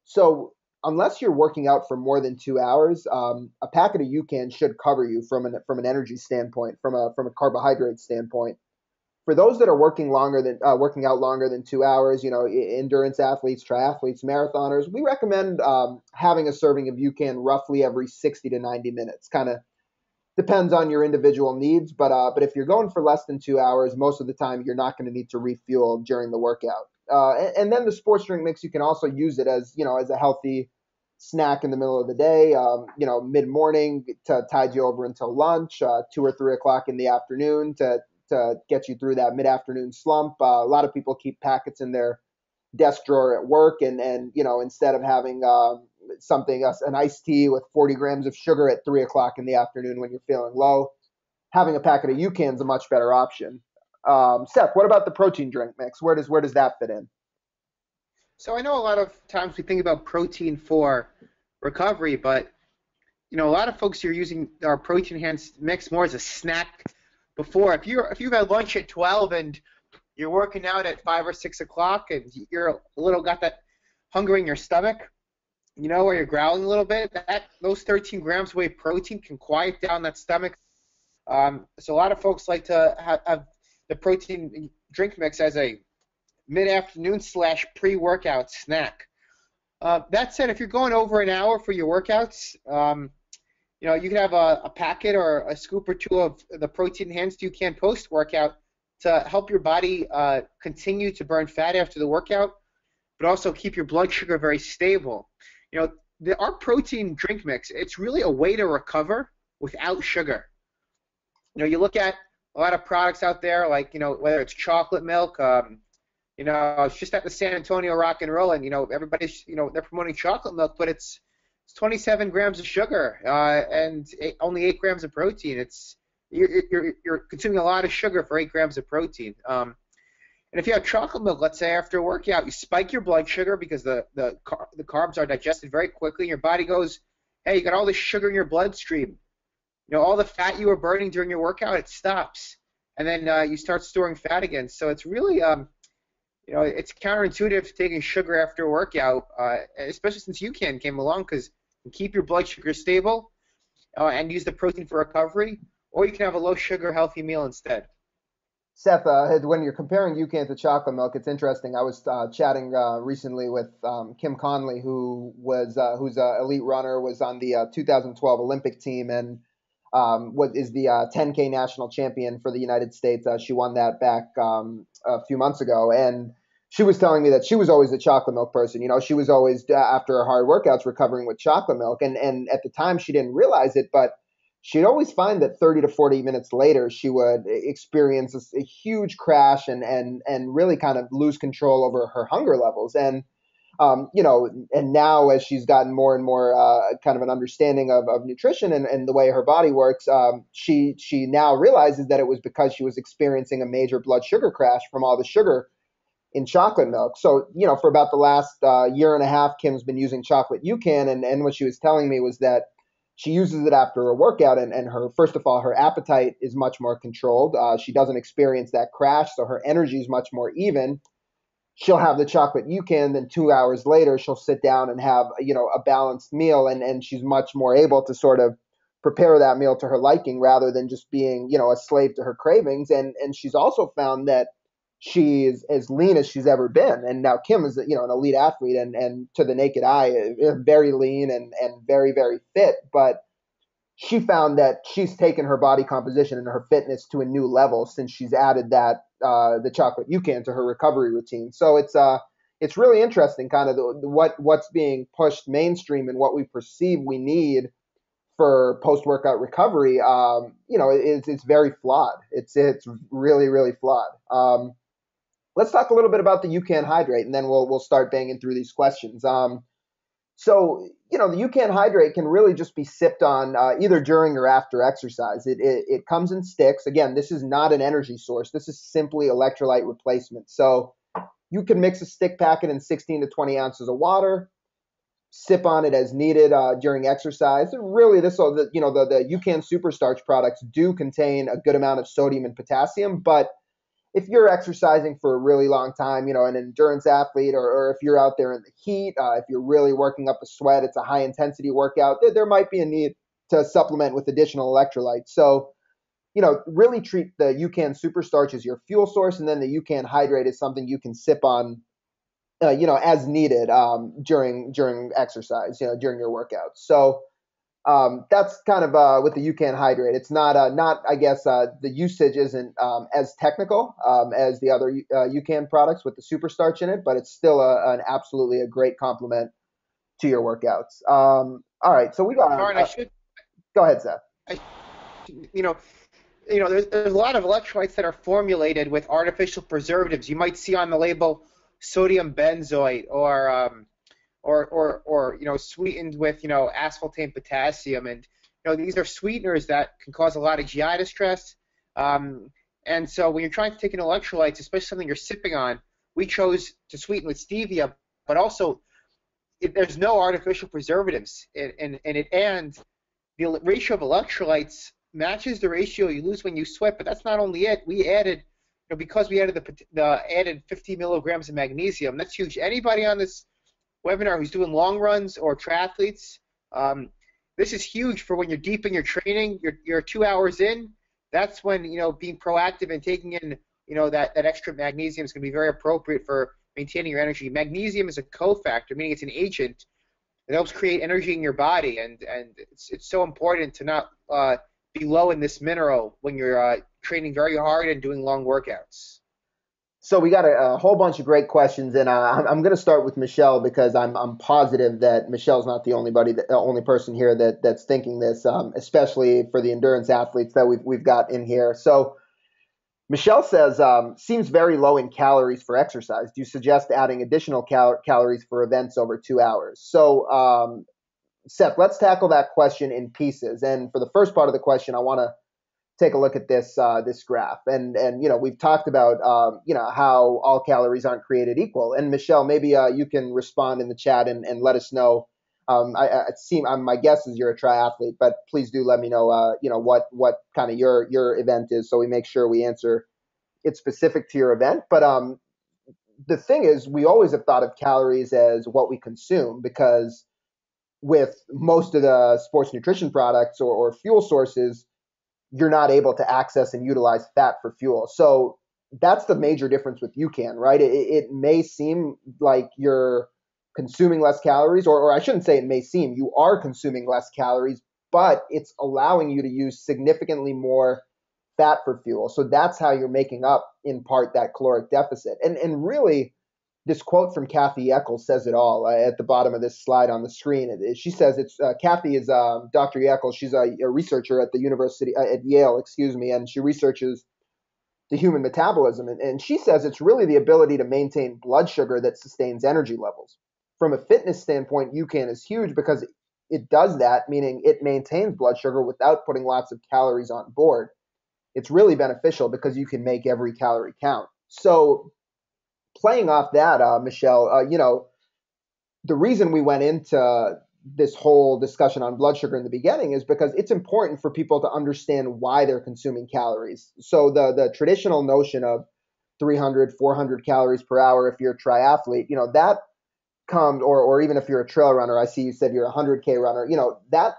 So unless you're working out for more than 2 hours, a packet of UCAN should cover you from an energy standpoint, from a carbohydrate standpoint. For those that are working out longer than 2 hours, endurance athletes, triathletes, marathoners, we recommend having a serving of UCAN roughly every 60 to 90 minutes. Kind of depends on your individual needs, but if you're going for less than 2 hours, most of the time you're not going to need to refuel during the workout. And then the sports drink mix, you can also use it as a healthy snack in the middle of the day, mid morning to tide you over until lunch, 2 or 3 o'clock in the afternoon to get you through that mid afternoon slump. A lot of people keep packets in their desk drawer at work, and instead of having something an iced tea with 40 grams of sugar at 3 o'clock in the afternoon when you're feeling low, having a packet of UCAN is a much better option. Seth, what about the protein drink mix? Where does that fit in? So I know a lot of times we think about protein for recovery, but a lot of folks are using our protein enhanced mix more as a snack before. If you've had lunch at 12 and you're working out at 5 or 6 o'clock and you're a little got that hunger in your stomach, where you're growling a little bit, those 13 grams of whey protein can quiet down that stomach. So a lot of folks like to have the protein drink mix as a mid-afternoon / pre-workout snack. That said, if you're going over an hour for your workouts, you can have a packet or a scoop or two of the protein enhanced UCAN post-workout to help your body continue to burn fat after the workout, but also keep your blood sugar very stable. Our protein drink mix, it's really a way to recover without sugar. You look at a lot of products out there, like, whether it's chocolate milk. I was just at the San Antonio Rock and Roll, and everybody's, they're promoting chocolate milk, but it's 27 grams of sugar and only 8 grams of protein. You're consuming a lot of sugar for 8 grams of protein. And if you have chocolate milk, let's say after a workout, you spike your blood sugar because the carbs are digested very quickly, and your body goes, hey, you got all this sugar in your bloodstream. All the fat you were burning during your workout, it stops, and then you start storing fat again. So it's really it's counterintuitive to taking sugar after a workout, especially since UCAN came along, because you can keep your blood sugar stable and use the protein for recovery, or you can have a low sugar healthy meal instead. Seth, when you're comparing UCAN to chocolate milk, it's interesting. I was chatting recently with Kim Conley, who's an elite runner, was on the 2012 Olympic team, and what is the 10K national champion for the United States. She won that back a few months ago, and she was telling me that she was always a chocolate milk person. She was always after her hard workouts recovering with chocolate milk, and at the time she didn't realize it, but she'd always find that 30 to 40 minutes later she would experience a huge crash and really kind of lose control over her hunger levels. And now as she's gotten more and more kind of an understanding of nutrition and the way her body works, she now realizes that it was because she was experiencing a major blood sugar crash from all the sugar in chocolate milk. So, for about the last year and a half, Kim's been using chocolate UCAN, and what she was telling me was that she uses it after a workout, and her, first of all, her appetite is much more controlled. She doesn't experience that crash, so her energy is much more even. She'll have the chocolate UCAN, then 2 hours later she'll sit down and have a balanced meal, and she's much more able to sort of prepare that meal to her liking rather than just being a slave to her cravings. And she's also found that she's as lean as she's ever been. And now Kim is an elite athlete, and to the naked eye very lean and very, very fit, but she found that she's taken her body composition and her fitness to a new level since she's added that the chocolate UCAN to her recovery routine. So it's really interesting, kind of what's being pushed mainstream and what we perceive we need for post workout recovery. It's very flawed. It's really, really flawed. Let's talk a little bit about the UCAN Hydrate, and then we'll start banging through these questions. So, the UCAN Hydrate can really just be sipped on either during or after exercise. It comes in sticks. Again, this is not an energy source. This is simply electrolyte replacement. So you can mix a stick packet in 16 to 20 ounces of water, sip on it as needed during exercise. Really, the UCAN Super Starch products do contain a good amount of sodium and potassium, but if you're exercising for a really long time, an endurance athlete, or if you're out there in the heat, if you're really working up a sweat, it's a high intensity workout, there might be a need to supplement with additional electrolytes. So, really treat the UCAN Super Starch as your fuel source, and then the UCAN Hydrate is something you can sip on, as needed during exercise, during your workouts. So that's kind of with the UCAN Hydrate. It's not I guess the usage isn't as technical as the other UCAN products with the super starch in it, but it's still absolutely a great complement to your workouts. All right, so we got. Martin, Go ahead, Seth. I, you know, there's a lot of electrolytes that are formulated with artificial preservatives. You might see on the label sodium benzoate or sweetened with aspartame potassium, and these are sweeteners that can cause a lot of GI distress. And so when you're trying to take in electrolytes, especially something you're sipping on, we chose to sweeten with stevia, but also there's no artificial preservatives, and the ratio of electrolytes matches the ratio you lose when you sweat. But that's not only it. We added, because we added added 50 milligrams of magnesium. That's huge. Anybody on this webinar who's doing long runs or triathletes, this is huge for when you're deep in your training. You're 2 hours in. That's when being proactive and taking in that extra magnesium is going to be very appropriate for maintaining your energy. Magnesium is a cofactor, meaning it's an agent. It helps create energy in your body, and it's so important to not be low in this mineral when you're training very hard and doing long workouts. So we got a whole bunch of great questions, and I'm going to start with Michelle because I'm positive that Michelle's not the only person here that's thinking this, especially for the endurance athletes that we've got in here. So Michelle says, seems very low in calories for exercise. Do you suggest adding additional calories for events over 2 hours? So Seth, let's tackle that question in pieces. And for the first part of the question, I want to take a look at this graph. And we've talked about how all calories aren't created equal. And Michelle, maybe you can respond in the chat and let us know. My guess is you're a triathlete, but please do let me know what kind of your event is, so we make sure we answer it specific to your event. But the thing is, we always have thought of calories as what we consume, because with most of the sports nutrition products or fuel sources, you're not able to access and utilize fat for fuel. So that's the major difference with UCAN, right? It may seem like you're consuming less calories, or I shouldn't say it may seem, you are consuming less calories, but it's allowing you to use significantly more fat for fuel. So that's how you're making up, in part, that caloric deficit. And really, this quote from Kathy Eckel says it all at the bottom of this slide on the screen. She says Kathy is Dr. Eckel. She's a researcher at the university at Yale, and she researches the human metabolism. And she says it's really the ability to maintain blood sugar that sustains energy levels. From a fitness standpoint, UCAN is huge because it does that, meaning it maintains blood sugar without putting lots of calories on board. It's really beneficial because you can make every calorie count. So playing off that, Michelle, the reason we went into this whole discussion on blood sugar in the beginning is because it's important for people to understand why they're consuming calories. So the traditional notion of 300, 400 calories per hour if you're a triathlete, that comes, or even if you're a trail runner, I see you said you're a 100K runner, that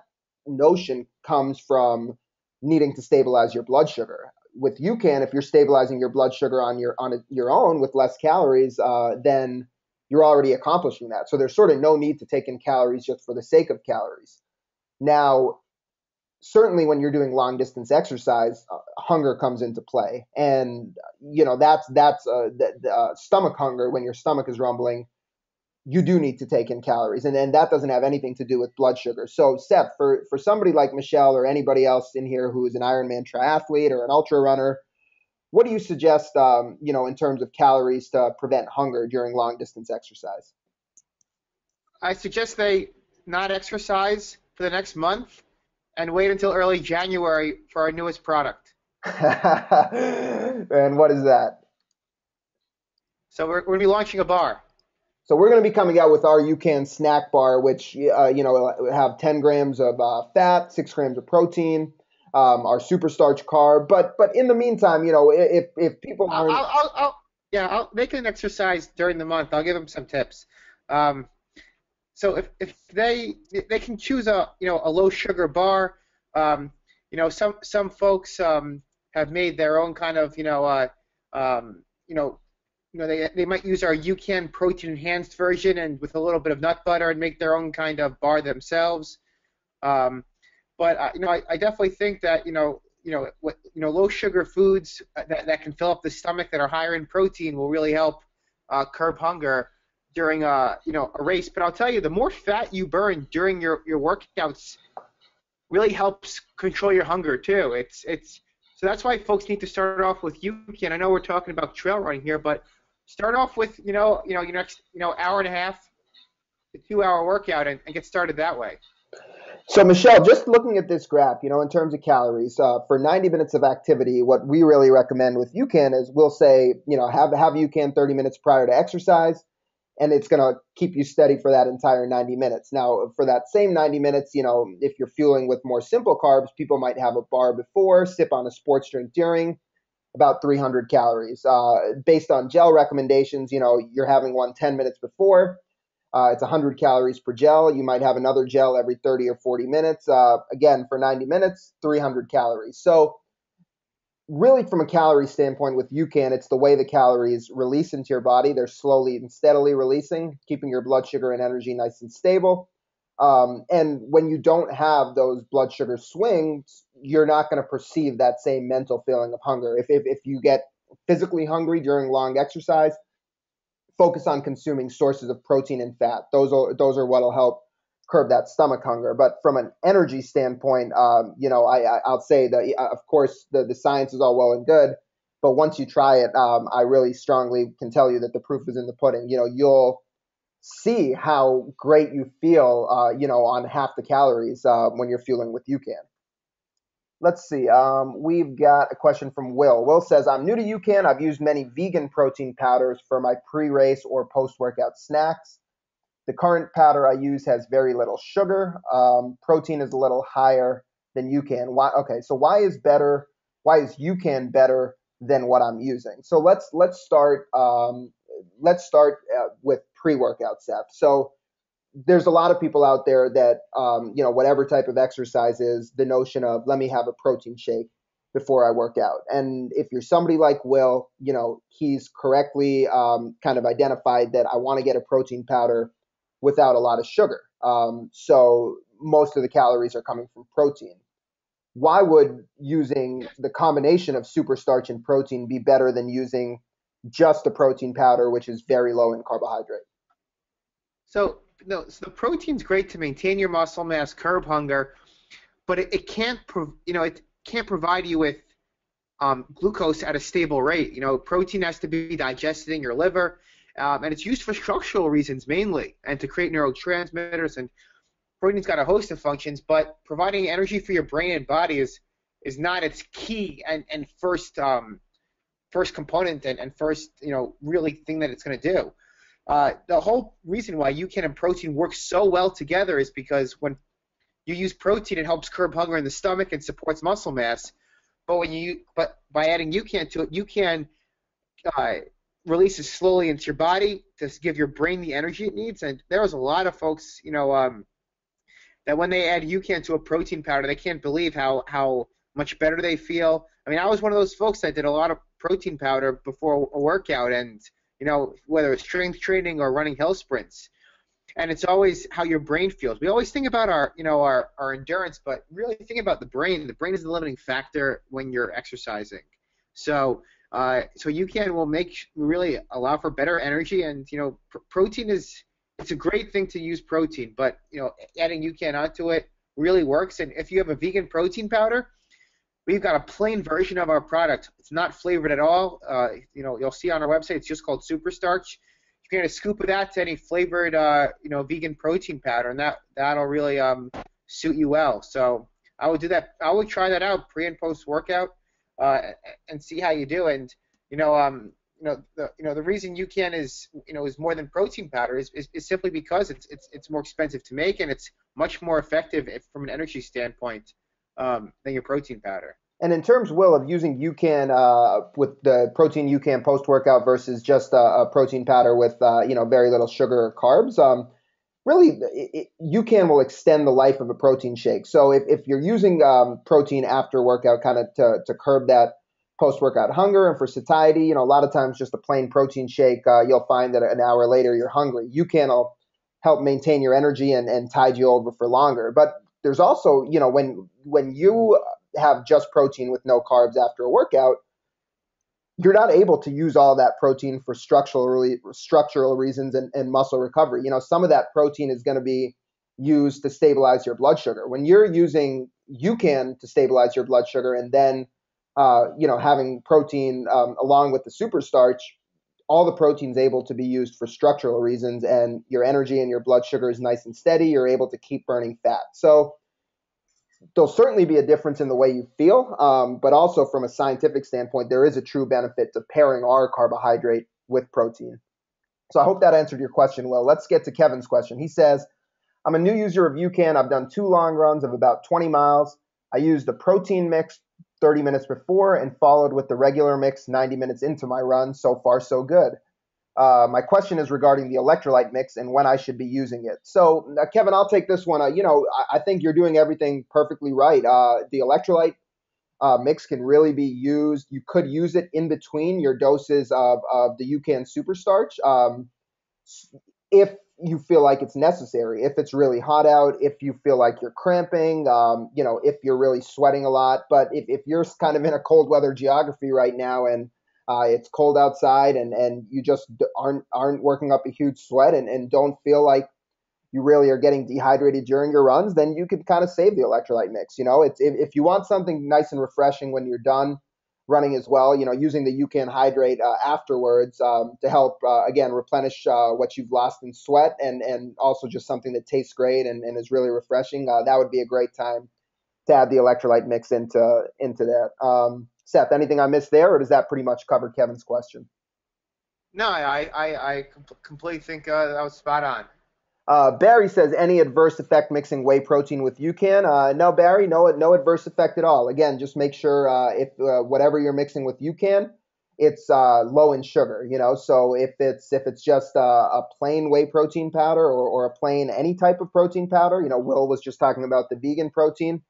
notion comes from needing to stabilize your blood sugar. With UCAN, if you're stabilizing your blood sugar on your own with less calories, then you're already accomplishing that. So there's sort of no need to take in calories just for the sake of calories. Now, certainly when you're doing long distance exercise, hunger comes into play, and that's stomach hunger. When your stomach is rumbling, you do need to take in calories, and then that doesn't have anything to do with blood sugar. So Seth, for somebody like Michelle or anybody else in here who is an Ironman triathlete or an ultra runner, what do you suggest, in terms of calories to prevent hunger during long distance exercise? I suggest they not exercise for the next month and wait until early January for our newest product. And what is that? So we're going to be launching a bar. So we're going to be coming out with our UCAN snack bar, which have 10 grams of fat, 6 grams of protein, our super starch carb. But in the meantime, if people aren't, I'll make an exercise during the month. I'll give them some tips. So if they can choose a low sugar bar. Some folks have made their own kind of they might use our UCAN protein enhanced version and with a little bit of nut butter and make their own kind of bar themselves. But I definitely think that low sugar foods that can fill up the stomach that are higher in protein will really help curb hunger. during a race. But I'll tell you, the more fat you burn during your workouts really helps control your hunger too. It's so that's why folks need to start off with UCAN. I know we're talking about trail running here, but start off with your next hour and a half to 2 hour workout and get started that way. So, Michelle, just looking at this graph, in terms of calories, for 90 minutes of activity, what we really recommend with UCAN is we'll say, have UCAN 30 minutes prior to exercise, and it's going to keep you steady for that entire 90 minutes. Now, for that same 90 minutes, if you're fueling with more simple carbs, people might have a bar before, sip on a sports drink during, about 300 calories. Based on gel recommendations, you're having one 10 minutes before. It's 100 calories per gel. You might have another gel every 30 or 40 minutes. Again, for 90 minutes, 300 calories. So really, from a calorie standpoint with UCAN, it's the way the calories release into your body. They're slowly and steadily releasing, keeping your blood sugar and energy nice and stable. And when you don't have those blood sugar swings, you're not going to perceive that same mental feeling of hunger. If you get physically hungry during long exercise, focus on consuming sources of protein and fat. Those are what'll help curb that stomach hunger. But from an energy standpoint, I'll say that of course the science is all well and good, but once you try it, I really strongly can tell you that the proof is in the pudding. You'll see how great you feel, on half the calories when you're fueling with UCAN. Let's see. We've got a question from Will. Will says, I'm new to UCAN. I've used many vegan protein powders for my pre-race or post-workout snacks. The current powder I use has very little sugar. Protein is a little higher than UCAN. Why? Okay, so why is UCAN better than what I'm using? So let's start with pre-workout steps. So there's a lot of people out there that, whatever type of exercise is, the notion of let me have a protein shake before I work out. And if you're somebody like Will, he's correctly kind of identified that I want to get a protein powder without a lot of sugar. So most of the calories are coming from protein. Why would using the combination of super starch and protein be better than using just a protein powder, which is very low in carbohydrate? So no, so the protein's great to maintain your muscle mass, curb hunger, but it can't it can't provide you with glucose at a stable rate. Protein has to be digested in your liver, and it's used for structural reasons mainly, and to create neurotransmitters. And protein's got a host of functions, but providing energy for your brain and body is not its key and first component and first really thing that it's going to do. The whole reason why UCAN and protein work so well together is because when you use protein, it helps curb hunger in the stomach and supports muscle mass. But by adding UCAN to it, UCAN releases slowly into your body to give your brain the energy it needs. And there was a lot of folks, that when they add UCAN to a protein powder, they can't believe how much better they feel. I mean, I was one of those folks that did a lot of protein powder before a workout, and whether it's strength training or running hill sprints. And it's always how your brain feels. We always think about our endurance, but really think about the brain. The brain is the limiting factor when you're exercising. So UCAN will really allow for better energy, and protein it's a great thing to use protein, but adding UCAN onto it really works. And if you have a vegan protein powder, we've got a plain version of our product. It's not flavored at all. You'll see on our website it's just called Super Starch. You can get a scoop of that to any flavored vegan protein powder, and that'll really suit you well. So I would do that. I would try that out pre and post workout and see how you do. And the reason UCAN is more than protein powder is simply because it's more expensive to make, and it's much more effective from an energy standpoint than your protein powder. And in terms, Will, of using UCAN with the protein UCAN post-workout versus just a protein powder with very little sugar or carbs, really UCAN will extend the life of a protein shake. So if you're using protein after workout, kind of to curb that post-workout hunger and for satiety, a lot of times just a plain protein shake, you'll find that an hour later you're hungry. UCAN will help maintain your energy and tide you over for longer. But there's also, when you have just protein with no carbs after a workout, you're not able to use all that protein for structural reasons and muscle recovery. Some of that protein is going to be used to stabilize your blood sugar. When you're using UCAN to stabilize your blood sugar, and then having protein along with the super starch, all the protein's able to be used for structural reasons, and your energy and your blood sugar is nice and steady. You're able to keep burning fat. So there'll certainly be a difference in the way you feel, but also from a scientific standpoint, there is a true benefit to pairing our carbohydrate with protein. So I hope that answered your question well. Let's get to Kevin's question. He says, I'm a new user of UCAN. I've done 2 long runs of about 20 miles. I used the protein mix 30 minutes before and followed with the regular mix 90 minutes into my run. So far, so good. My question is regarding the electrolyte mix and when I should be using it. So, Kevin, I'll take this one. I think you're doing everything perfectly right. The electrolyte mix can really be used. You could use it in between your doses of the UCAN super starch. If you feel like it's necessary, if it's really hot out, if you feel like you're cramping, if you're really sweating a lot. But if you're kind of in a cold weather geography right now, and it's cold outside, and you just aren't working up a huge sweat, and don't feel like you really are getting dehydrated during your runs, then you could kind of save the electrolyte mix. It's if you want something nice and refreshing when you're done running as well, using the UCAN Hydrate afterwards to help, again, replenish what you've lost in sweat, and also just something that tastes great and is really refreshing. That would be a great time to add the electrolyte mix into that. Seth, anything I missed there, or does that pretty much cover Kevin's question? No, completely think that was spot on. Barry says, any adverse effect mixing whey protein with UCAN? No, Barry, no adverse effect at all. Again, just make sure if whatever you're mixing with UCAN, it's low in sugar. So if it's just a plain whey protein powder, or a plain any type of protein powder, Will was just talking about the vegan protein,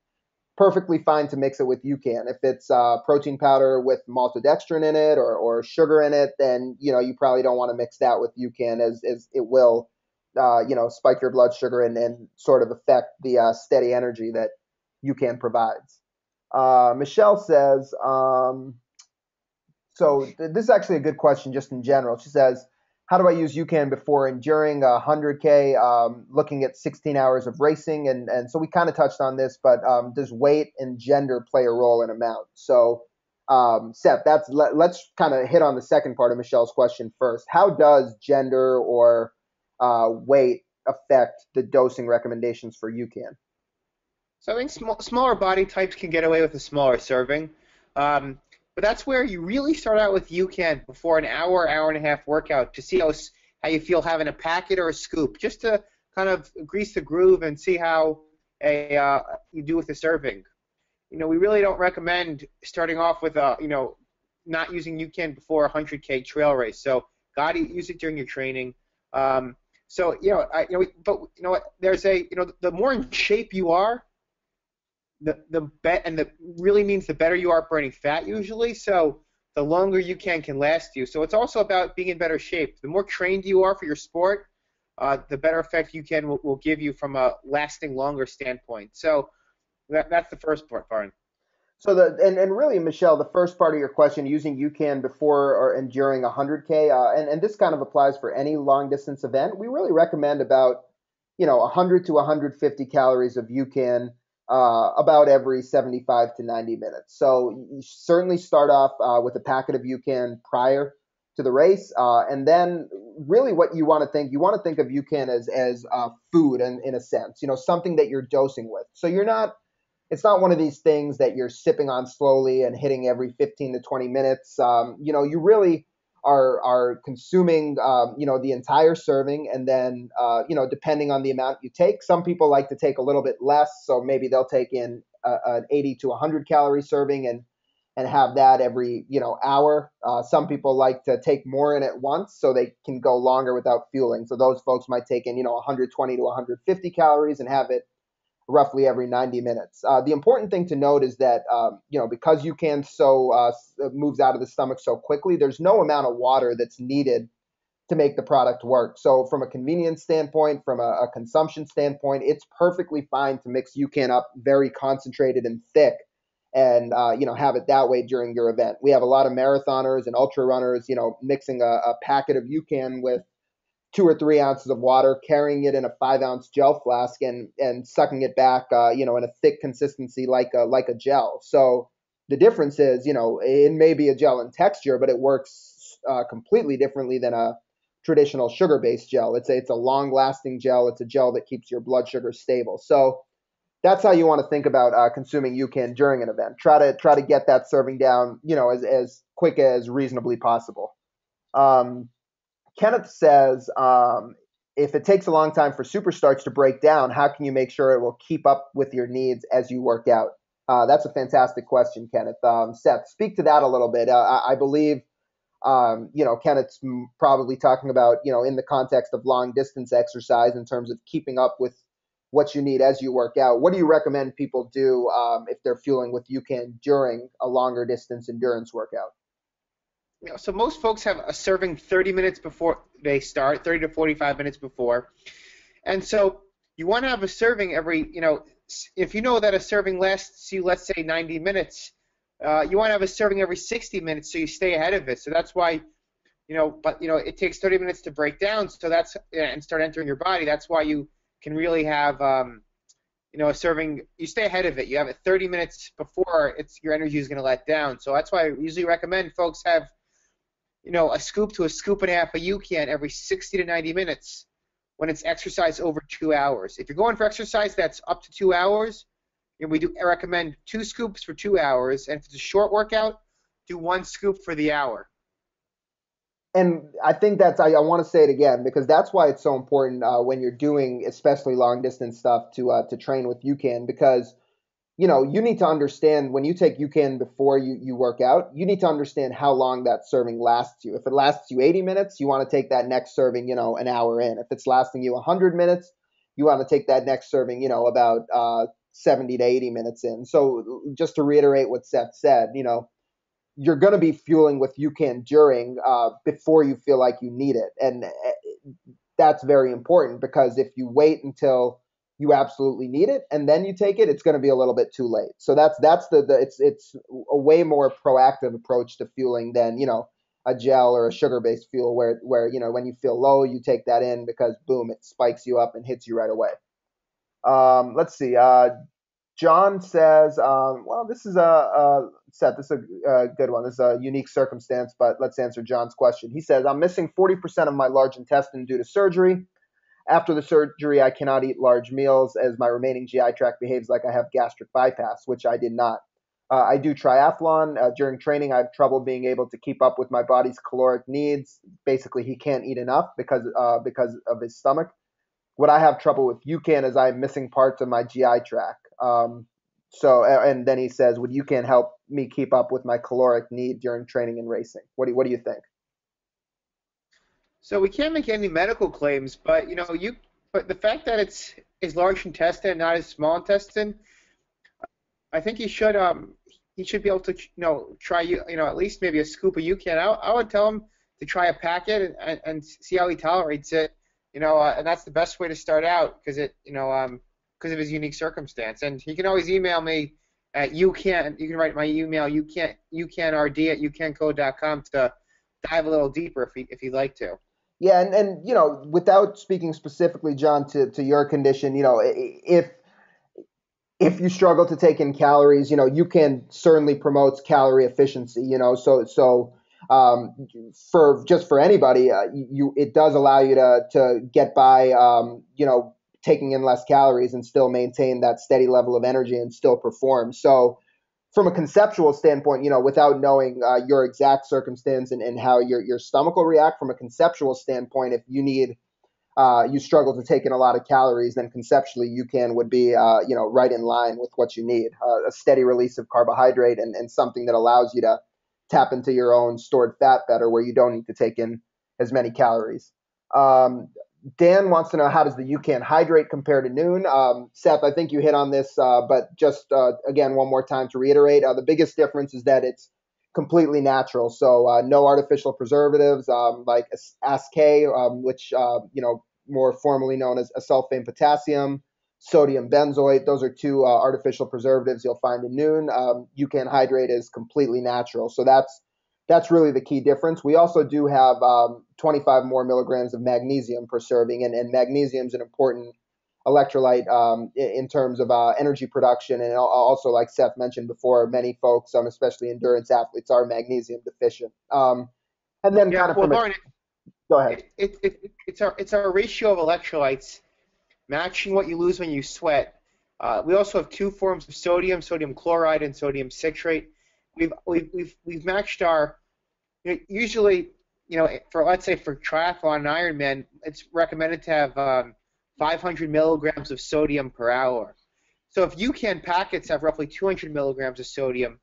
perfectly fine to mix it with UCAN. If it's protein powder with maltodextrin in it, or sugar in it, then you probably don't want to mix that with UCAN, as it will spike your blood sugar, and sort of affect the steady energy that UCAN provides. Michelle says, this is actually a good question just in general. She says, how do I use UCAN before and during 100K, looking at 16 hours of racing? And so we kind of touched on this, but does weight and gender play a role in amount? So, Seth, let's kind of hit on the second part of Michelle's question first. How does gender or weight affect the dosing recommendations for UCAN? So I think smaller body types can get away with a smaller serving. But that's where you really start out with UCAN before an hour and a half workout to see how you feel having a packet or a scoop, just to kind of grease the groove and see how you do with the serving. We really don't recommend starting off with not using UCAN before a 100K trail race. So gotta use it during your training. But what? There's the more in shape you are, the really means the better you are burning fat usually. So the longer UCAN can last you. So it's also about being in better shape. The more trained you are for your sport, the better effect UCAN will give you from a lasting longer standpoint. So that's the first part, Farn. So and really, Michelle, the first part of your question, using UCAN before or and during 100K, and this kind of applies for any long distance event. We really recommend about 100 to 150 calories of UCAN about every 75 to 90 minutes. So you certainly start off with a packet of UCAN prior to the race, and then really what you want to think of UCAN as food, in a sense, something that you're dosing with. So it's not one of these things that you're sipping on slowly and hitting every 15 to 20 minutes. You really are consuming, the entire serving, and then, depending on the amount you take, some people like to take a little bit less, so maybe they'll take in an 80 to 100 calorie serving and have that every, hour. Some people like to take more in at once so they can go longer without fueling. So those folks might take in, 120 to 150 calories and have it roughly every 90 minutes. The important thing to note is that, because UCAN moves out of the stomach so quickly, there's no amount of water that's needed to make the product work. So from a convenience standpoint, from a consumption standpoint, it's perfectly fine to mix UCAN up very concentrated and thick and have it that way during your event. We have a lot of marathoners and ultra runners, mixing a packet of UCAN with 2 or 3 ounces of water, carrying it in a 5-ounce gel flask, and sucking it back, in a thick consistency like a gel. So the difference is, it may be a gel in texture, but it works completely differently than a traditional sugar-based gel. It's a long-lasting gel. It's a gel that keeps your blood sugar stable. So that's how you want to think about consuming UCAN during an event. Try to get that serving down, as quick as reasonably possible. Um, Kenneth says, if it takes a long time for superstarch to break down, how can you make sure it will keep up with your needs as you work out? That's a fantastic question, Kenneth. Seth, speak to that a little bit. I believe, Kenneth's probably talking about, in the context of long distance exercise in terms of keeping up with what you need as you work out. What do you recommend people do if they're fueling with UCAN during a longer distance endurance workout? So most folks have a serving 30 minutes before they start, 30 to 45 minutes before. And so you want to have a serving every, if you know that a serving lasts you, let's say, 90 minutes, you want to have a serving every 60 minutes so you stay ahead of it. So that's why, it takes 30 minutes to break down, so that's and start entering your body. That's why you can really have, a serving. You stay ahead of it. You have it 30 minutes before your energy is going to let down. So that's why I usually recommend folks have, a scoop to a scoop and a half of UCAN every 60 to 90 minutes when it's exercise over 2 hours. If you're going for exercise that's up to 2 hours, we do recommend 2 scoops for 2 hours, and if it's a short workout, do 1 scoop for the hour. And I think I want to say it again because that's why it's so important when you're doing especially long distance stuff to train with UCAN, because you need to understand when you take UCAN before you work out, you need to understand how long that serving lasts you. If it lasts you 80 minutes, you want to take that next serving, an hour in. If it's lasting you 100 minutes, you want to take that next serving, about 70 to 80 minutes in. So just to reiterate what Seth said, you're going to be fueling with UCAN during before you feel like you need it. And that's very important because if you wait until you absolutely need it and then you take it, it's going to be a little bit too late. So that's it's a way more proactive approach to fueling than, a gel or a sugar-based fuel where when you feel low, you take that in because boom, it spikes you up and hits you right away. Let's see. John says, well, this is Seth, this is a good one. This is a unique circumstance, but let's answer John's question. He says, I'm missing 40% of my large intestine due to surgery. After the surgery, I cannot eat large meals as my remaining GI tract behaves like I have gastric bypass, which I did not. I do triathlon. During training, I have trouble being able to keep up with my body's caloric needs. Basically, he can't eat enough because of his stomach. What I have trouble with UCAN is I'm missing parts of my GI tract. And then he says, would UCAN help me keep up with my caloric need during training and racing? What do you think? So we can't make any medical claims, but but the fact that it's his large intestine, not his small intestine, I think he should be able to try at least maybe a scoop of UCAN. I would tell him to try a packet and see how he tolerates it. And that's the best way to start out because because of his unique circumstance. And he can always email me at UCAN. You can write my email UCANRD@ucancode.com to dive a little deeper if you'd like to. Yeah, and without speaking specifically, John, to your condition, if you struggle to take in calories, UCAN certainly promotes calorie efficiency. Um, for anybody, it does allow you to get by, taking in less calories and still maintain that steady level of energy and still perform. So from a conceptual standpoint, without knowing your exact circumstance and how your stomach will react, from a conceptual standpoint, if you struggle to take in a lot of calories, then conceptually UCAN would be, right in line with what you need, a steady release of carbohydrate and something that allows you to tap into your own stored fat better, where you don't need to take in as many calories. Dan wants to know, how does the UCAN Hydrate compare to Noon? Seth, I think you hit on this, but just again, one more time to reiterate, the biggest difference is that it's completely natural. So no artificial preservatives like ASK, which more formally known as asulfame potassium, sodium benzoate. Those are two artificial preservatives you'll find in Noon. UCAN Hydrate is completely natural. So that's really the key difference. We also do have 25 more milligrams of magnesium per serving, and magnesium is an important electrolyte in terms of energy production. And also, like Seth mentioned before, many folks, especially endurance athletes, are magnesium deficient. And then Yeah, kind of well, from a, Lauren, go ahead. it's our ratio of electrolytes matching what you lose when you sweat. We also have two forms of sodium: sodium chloride and sodium citrate. We've matched our usually, for let's say for triathlon and Ironman, it's recommended to have 500 milligrams of sodium per hour. So if UCAN packets have roughly 200 milligrams of sodium,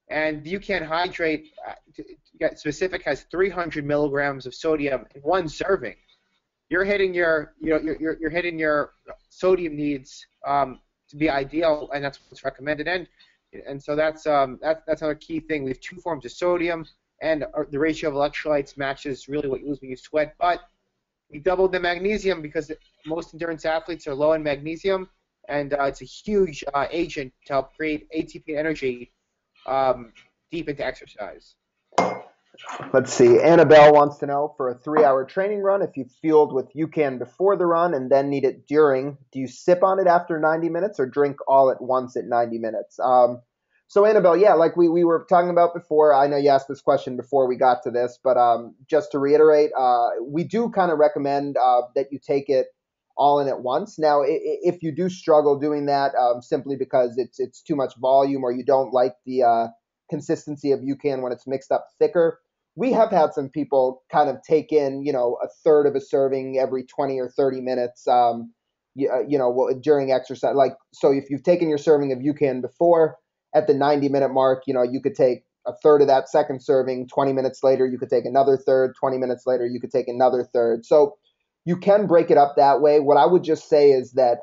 and UCAN Hydrate, to get specific, has 300 milligrams of sodium in one serving, you're hitting you're hitting your sodium needs to be ideal, and that's what's recommended. And so that's another key thing. We have two forms of sodium, and the ratio of electrolytes matches really what you lose when you sweat. But we doubled the magnesium because most endurance athletes are low in magnesium, and it's a huge agent to help create ATP energy deep into exercise. Let's see. Annabelle wants to know, for a 3-hour training run, if you fueled with UCAN before the run and then need it during, do you sip on it after 90 minutes or drink all at once at 90 minutes? So Annabelle, yeah, like we were talking about before, I know you asked this question before we got to this, but just to reiterate, we do kind of recommend that you take it all in at once. Now, if you do struggle doing that simply because it's too much volume or you don't like the consistency of UCAN when it's mixed up thicker, we have had some people kind of take in, a third of a serving every 20 or 30 minutes, during exercise. Like, so if you've taken your serving of UCAN before, at the 90-minute mark, you could take a third of that second serving. 20 minutes later, you could take another third. 20 minutes later, you could take another third. So you can break it up that way. What I would just say is that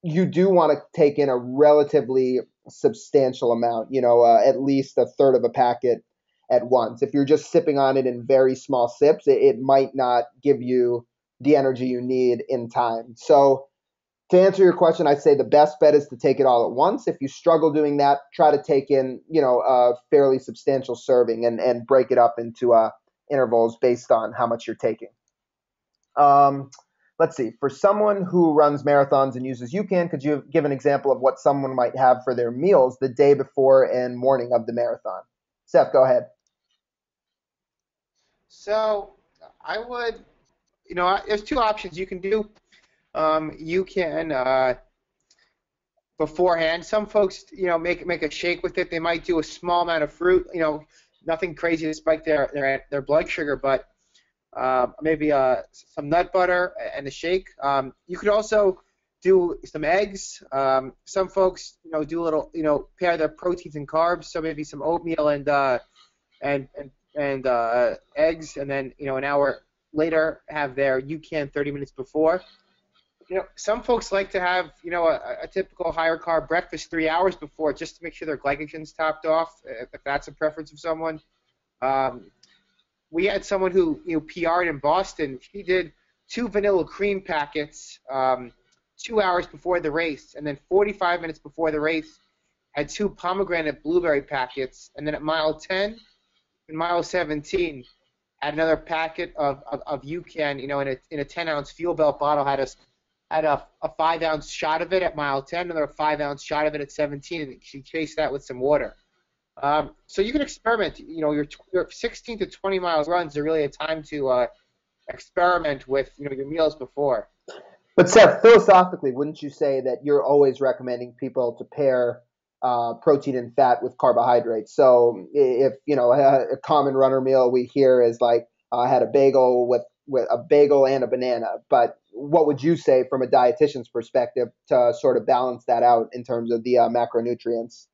you do want to take in a relatively substantial amount, at least a third of a packet at once. If you're just sipping on it in very small sips, it might not give you the energy you need in time. So to answer your question, I'd say the best bet is to take it all at once. If you struggle doing that, try to take in, a fairly substantial serving and break it up into intervals based on how much you're taking. Let's see. For someone who runs marathons and uses UCAN, could you give an example of what someone might have for their meals the day before and morning of the marathon? Seth, go ahead. So I would, there's two options you can do. You can beforehand. Some folks, make a shake with it. They might do a small amount of fruit. Nothing crazy to spike their blood sugar, but maybe some nut butter and a shake. You could also do some eggs. Some folks, do a little, pair their proteins and carbs. So maybe some oatmeal and eggs, and then an hour later have their UCAN 30 minutes before. Some folks like to have a typical higher carb breakfast 3 hours before, just to make sure their glycogen's topped off, if that's a preference of someone. We had someone who PR'd in Boston. She did 2 vanilla cream packets 2 hours before the race, and then 45 minutes before the race had 2 pomegranate blueberry packets, and then at mile 10 and mile 17 had another packet of UCAN, in a 10-ounce fuel belt bottle, had a 5-ounce shot of it at mile 10, another 5-ounce shot of it at 17, and she chased that with some water. So you can experiment. Your 16 to 20 miles runs are really a time to experiment with your meals before. But Seth, philosophically, wouldn't you say that you're always recommending people to pair protein and fat with carbohydrates? So if a common runner meal we hear is like I had a bagel with a bagel and a banana, but what would you say from a dietitian's perspective to sort of balance that out in terms of the macronutrients?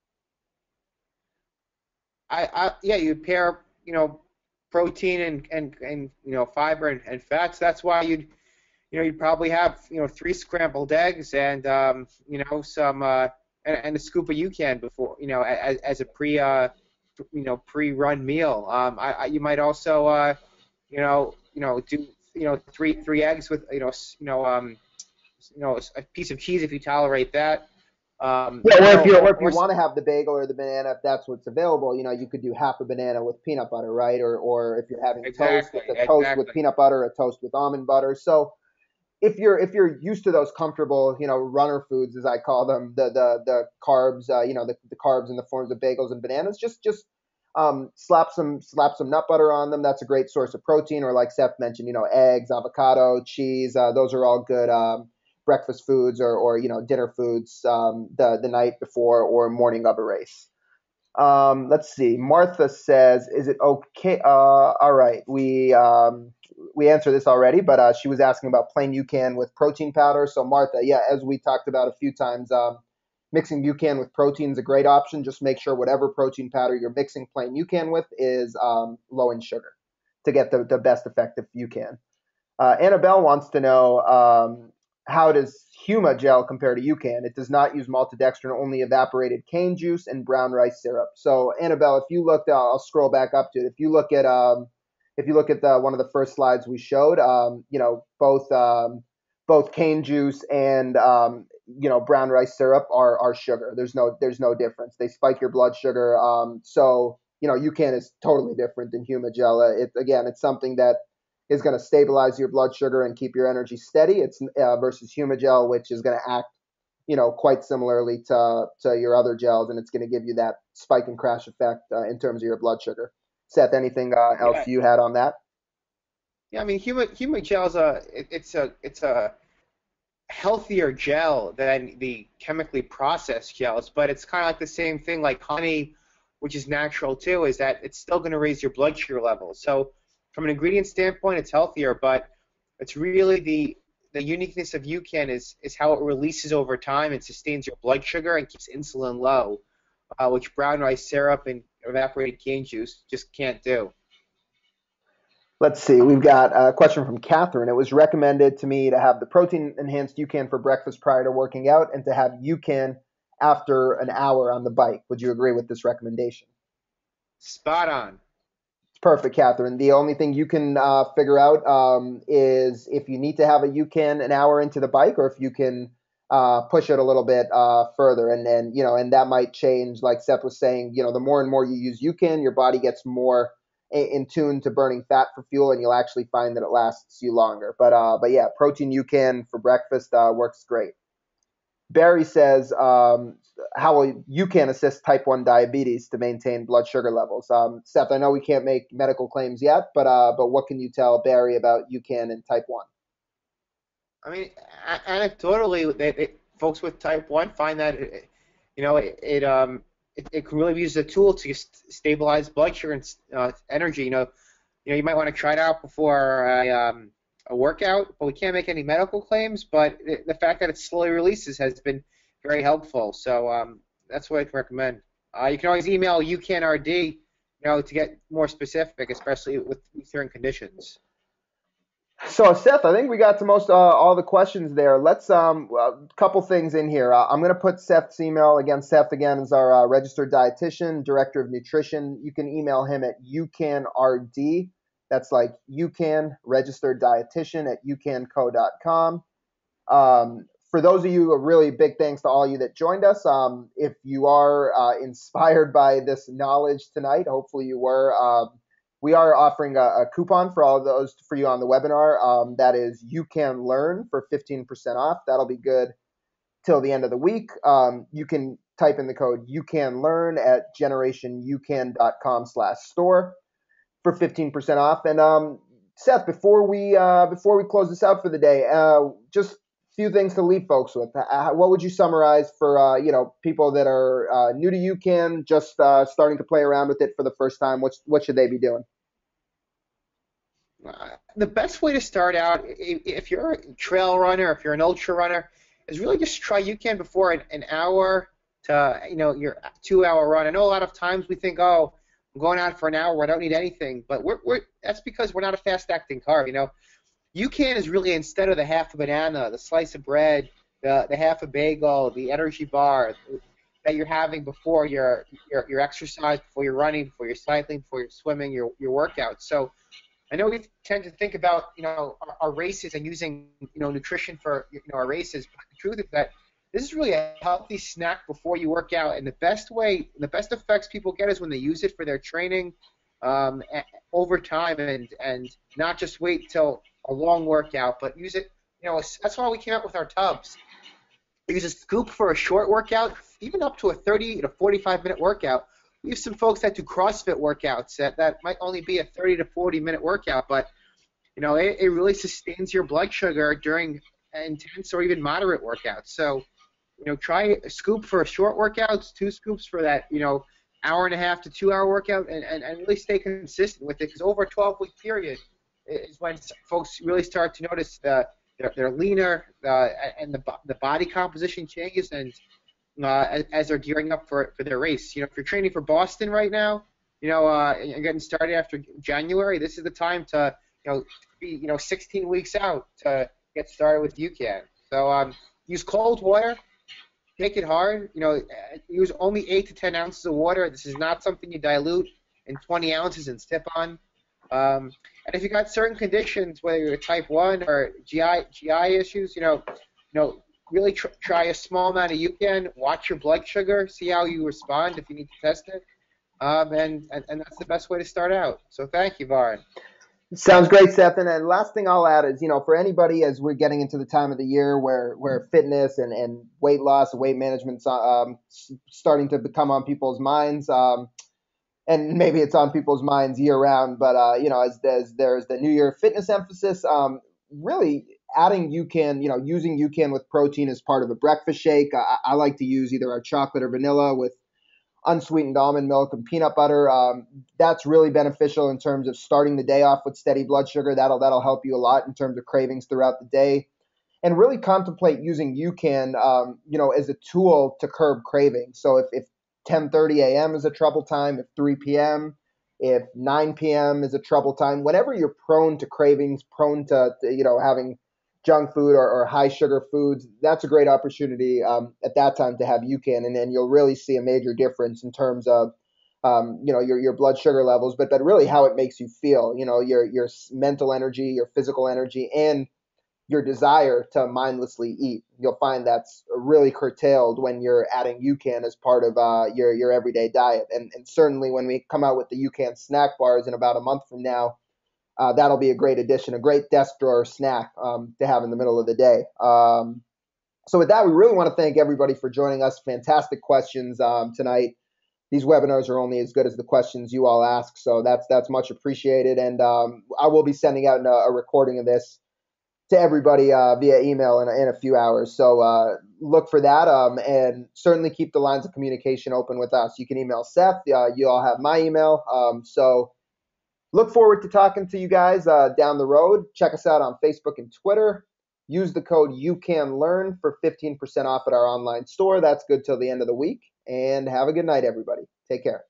Yeah, you pair protein and fiber and fats. That's why you'd probably have 3 scrambled eggs and some and a scoop of UCAN before as a pre-run meal. You might also do three eggs with a piece of cheese if you tolerate that. Yeah, or if you Or want to have the bagel or the banana, if that's what's available, you could do half a banana with peanut butter, right? Or if you're having toast, exactly, it's a toast with exactly. peanut butter, a toast with almond butter. So if you're used to those comfortable, runner foods as I call them, the carbs, the carbs in the forms of bagels and bananas, just slap some nut butter on them. That's a great source of protein. Or like Seth mentioned, eggs, avocado, cheese. Those are all good breakfast foods or dinner foods the night before or morning of a race. Let's see. Martha says, "Is it okay?" All right, we answered this already, but she was asking about plain UCAN with protein powder. So Martha, yeah, as we talked about a few times, mixing UCAN with protein is a great option. Just make sure whatever protein powder you're mixing plain UCAN with is low in sugar to get the best effective UCAN. Annabelle wants to know how does Huma gel compare to UCAN? It does not use maltodextrin, only evaporated cane juice and brown rice syrup. So Annabelle, if you looked, I'll scroll back up to it. If you look at one of the first slides we showed, both cane juice and brown rice syrup are sugar. There's no difference. They spike your blood sugar. So UCAN is totally different than Huma gel. It's something that is going to stabilize your blood sugar and keep your energy steady. It's versus Humagel, which is going to act, quite similarly to your other gels, and it's going to give you that spike and crash effect in terms of your blood sugar. Seth, anything else Yeah, you had on that? yeah. I mean, human gel is it's a healthier gel than the chemically processed gels, but it's kind of like the same thing like honey, which is natural too, is that it's still going to raise your blood sugar levels. So from an ingredient standpoint, it's healthier, but it's really the uniqueness of UCAN is how it releases over time and sustains your blood sugar and keeps insulin low, which brown rice syrup and evaporated cane juice just can't do. Let's see. We've got a question from Catherine. It was recommended to me to have the protein enhanced UCAN for breakfast prior to working out and to have UCAN after an hour on the bike. Would you agree with this recommendation? Spot on. It's perfect, Catherine. The only thing you can figure out is if you need to have a UCAN an hour into the bike, or if you can push it a little bit further, and that might change. Like Seth was saying, the more and more you use UCAN, your body gets more in tune to burning fat for fuel, and you'll actually find that it lasts you longer. But yeah, protein UCAN for breakfast works great. Barry says, how will UCAN assist type 1 diabetes to maintain blood sugar levels? Seth, I know we can't make medical claims yet, but what can you tell Barry about UCAN and type 1? I mean, anecdotally, folks with type 1 find that it can really be used as a tool to stabilize blood sugar and energy. You might want to try it out before a workout, but we can't make any medical claims. But the fact that it slowly releases has been very helpful. So that's what I can recommend. You can always email UCANRD, to get more specific, especially with certain conditions. So Seth, I think we got to most all the questions there. Let's a couple things in here. I'm going to put Seth's email again. Seth again is our registered dietitian, director of nutrition. You can email him at ucanrd. That's like UCAN registered dietitian at ucanco.com. For those of you, a really big thanks to all you that joined us. If you are inspired by this knowledge tonight, hopefully you were. We are offering a coupon for all of those for you on the webinar. That is You Can Learn for 15% off. That'll be good till the end of the week. You can type in the code You Can Learn at generationyoucan.com/store for 15% off. And Seth, before we close this out for the day, just a few things to leave folks with. What would you summarize for people that are new to UCAN, just starting to play around with it for the first time? What should they be doing? The best way to start out, if you're a trail runner, if you're an ultra runner, is really just try UCAN before an hour to your 2 hour run. I know a lot of times we think, oh, I'm going out for an hour, I don't need anything, but that's because we're not a fast-acting carb. UCAN is really, instead of the half a banana, the slice of bread, the half a bagel, the energy bar that you're having before your exercise, before you're running, before you're cycling, before you're swimming, your workout. So I know we tend to think about our races and using nutrition for our races, but the truth is that this is really a healthy snack before you work out, and the best effects people get is when they use it for their training over time, and not just wait till a long workout, but use it. That's why we came up with our tubs. Use a scoop for a short workout, even up to a 30 to 45-minute workout. We have some folks that do CrossFit workouts that might only be a 30 to 40-minute workout, but it really sustains your blood sugar during intense or even moderate workouts. So, try a scoop for short workouts, two scoops for that, hour and a half to 2 hour workout, and really stay consistent with it, because over a 12-week period is when folks really start to notice they're leaner, and the body composition changes, and as they're gearing up for their race. If you're training for Boston right now, and you're getting started after January, this is the time to be 16 weeks out to get started with UCAN. So use cold water. Take it hard. Use only 8 to 10 ounces of water. This is not something you dilute in 20 ounces and sip on. And if you got certain conditions, whether you're type 1 or GI issues, really try a small amount of UCAN. Watch your blood sugar. See how you respond if you need to test it. And that's the best way to start out. So thank you, Varn. Sounds great, Seth. And last thing I'll add is, for anybody, as we're getting into the time of the year where fitness and weight loss and weight management's starting to become on people's minds, and maybe it's on people's minds year round, but as there's the New Year fitness emphasis, really adding UCAN, using UCAN with protein as part of a breakfast shake. I like to use either our chocolate or vanilla with unsweetened almond milk and peanut butter. That's really beneficial in terms of starting the day off with steady blood sugar. That'll help you a lot in terms of cravings throughout the day. And really contemplate using UCAN, as a tool to curb cravings. So if 10:30 a.m. is a trouble time, if 3 p.m., if 9 p.m. is a trouble time, whenever you're prone to cravings, prone to having junk food or high sugar foods, that's a great opportunity at that time to have UCAN, and then you'll really see a major difference in terms of your blood sugar levels, but really how it makes you feel, your mental energy, your physical energy, and your desire to mindlessly eat. You'll find that's really curtailed when you're adding UCAN as part of your everyday diet. And certainly when we come out with the UCAN snack bars in about a month from now, that'll be a great addition, a great desk drawer snack to have in the middle of the day. So with that, we really want to thank everybody for joining us. Fantastic questions tonight. These webinars are only as good as the questions you all ask, so that's much appreciated. And I will be sending out a recording of this to everybody via email in a few hours. So look for that, and certainly keep the lines of communication open with us. You can email Seth. You all have my email. So look forward to talking to you guys down the road. Check us out on Facebook and Twitter. Use the code UCANLEARN for 15% off at our online store. That's good till the end of the week. And have a good night, everybody. Take care.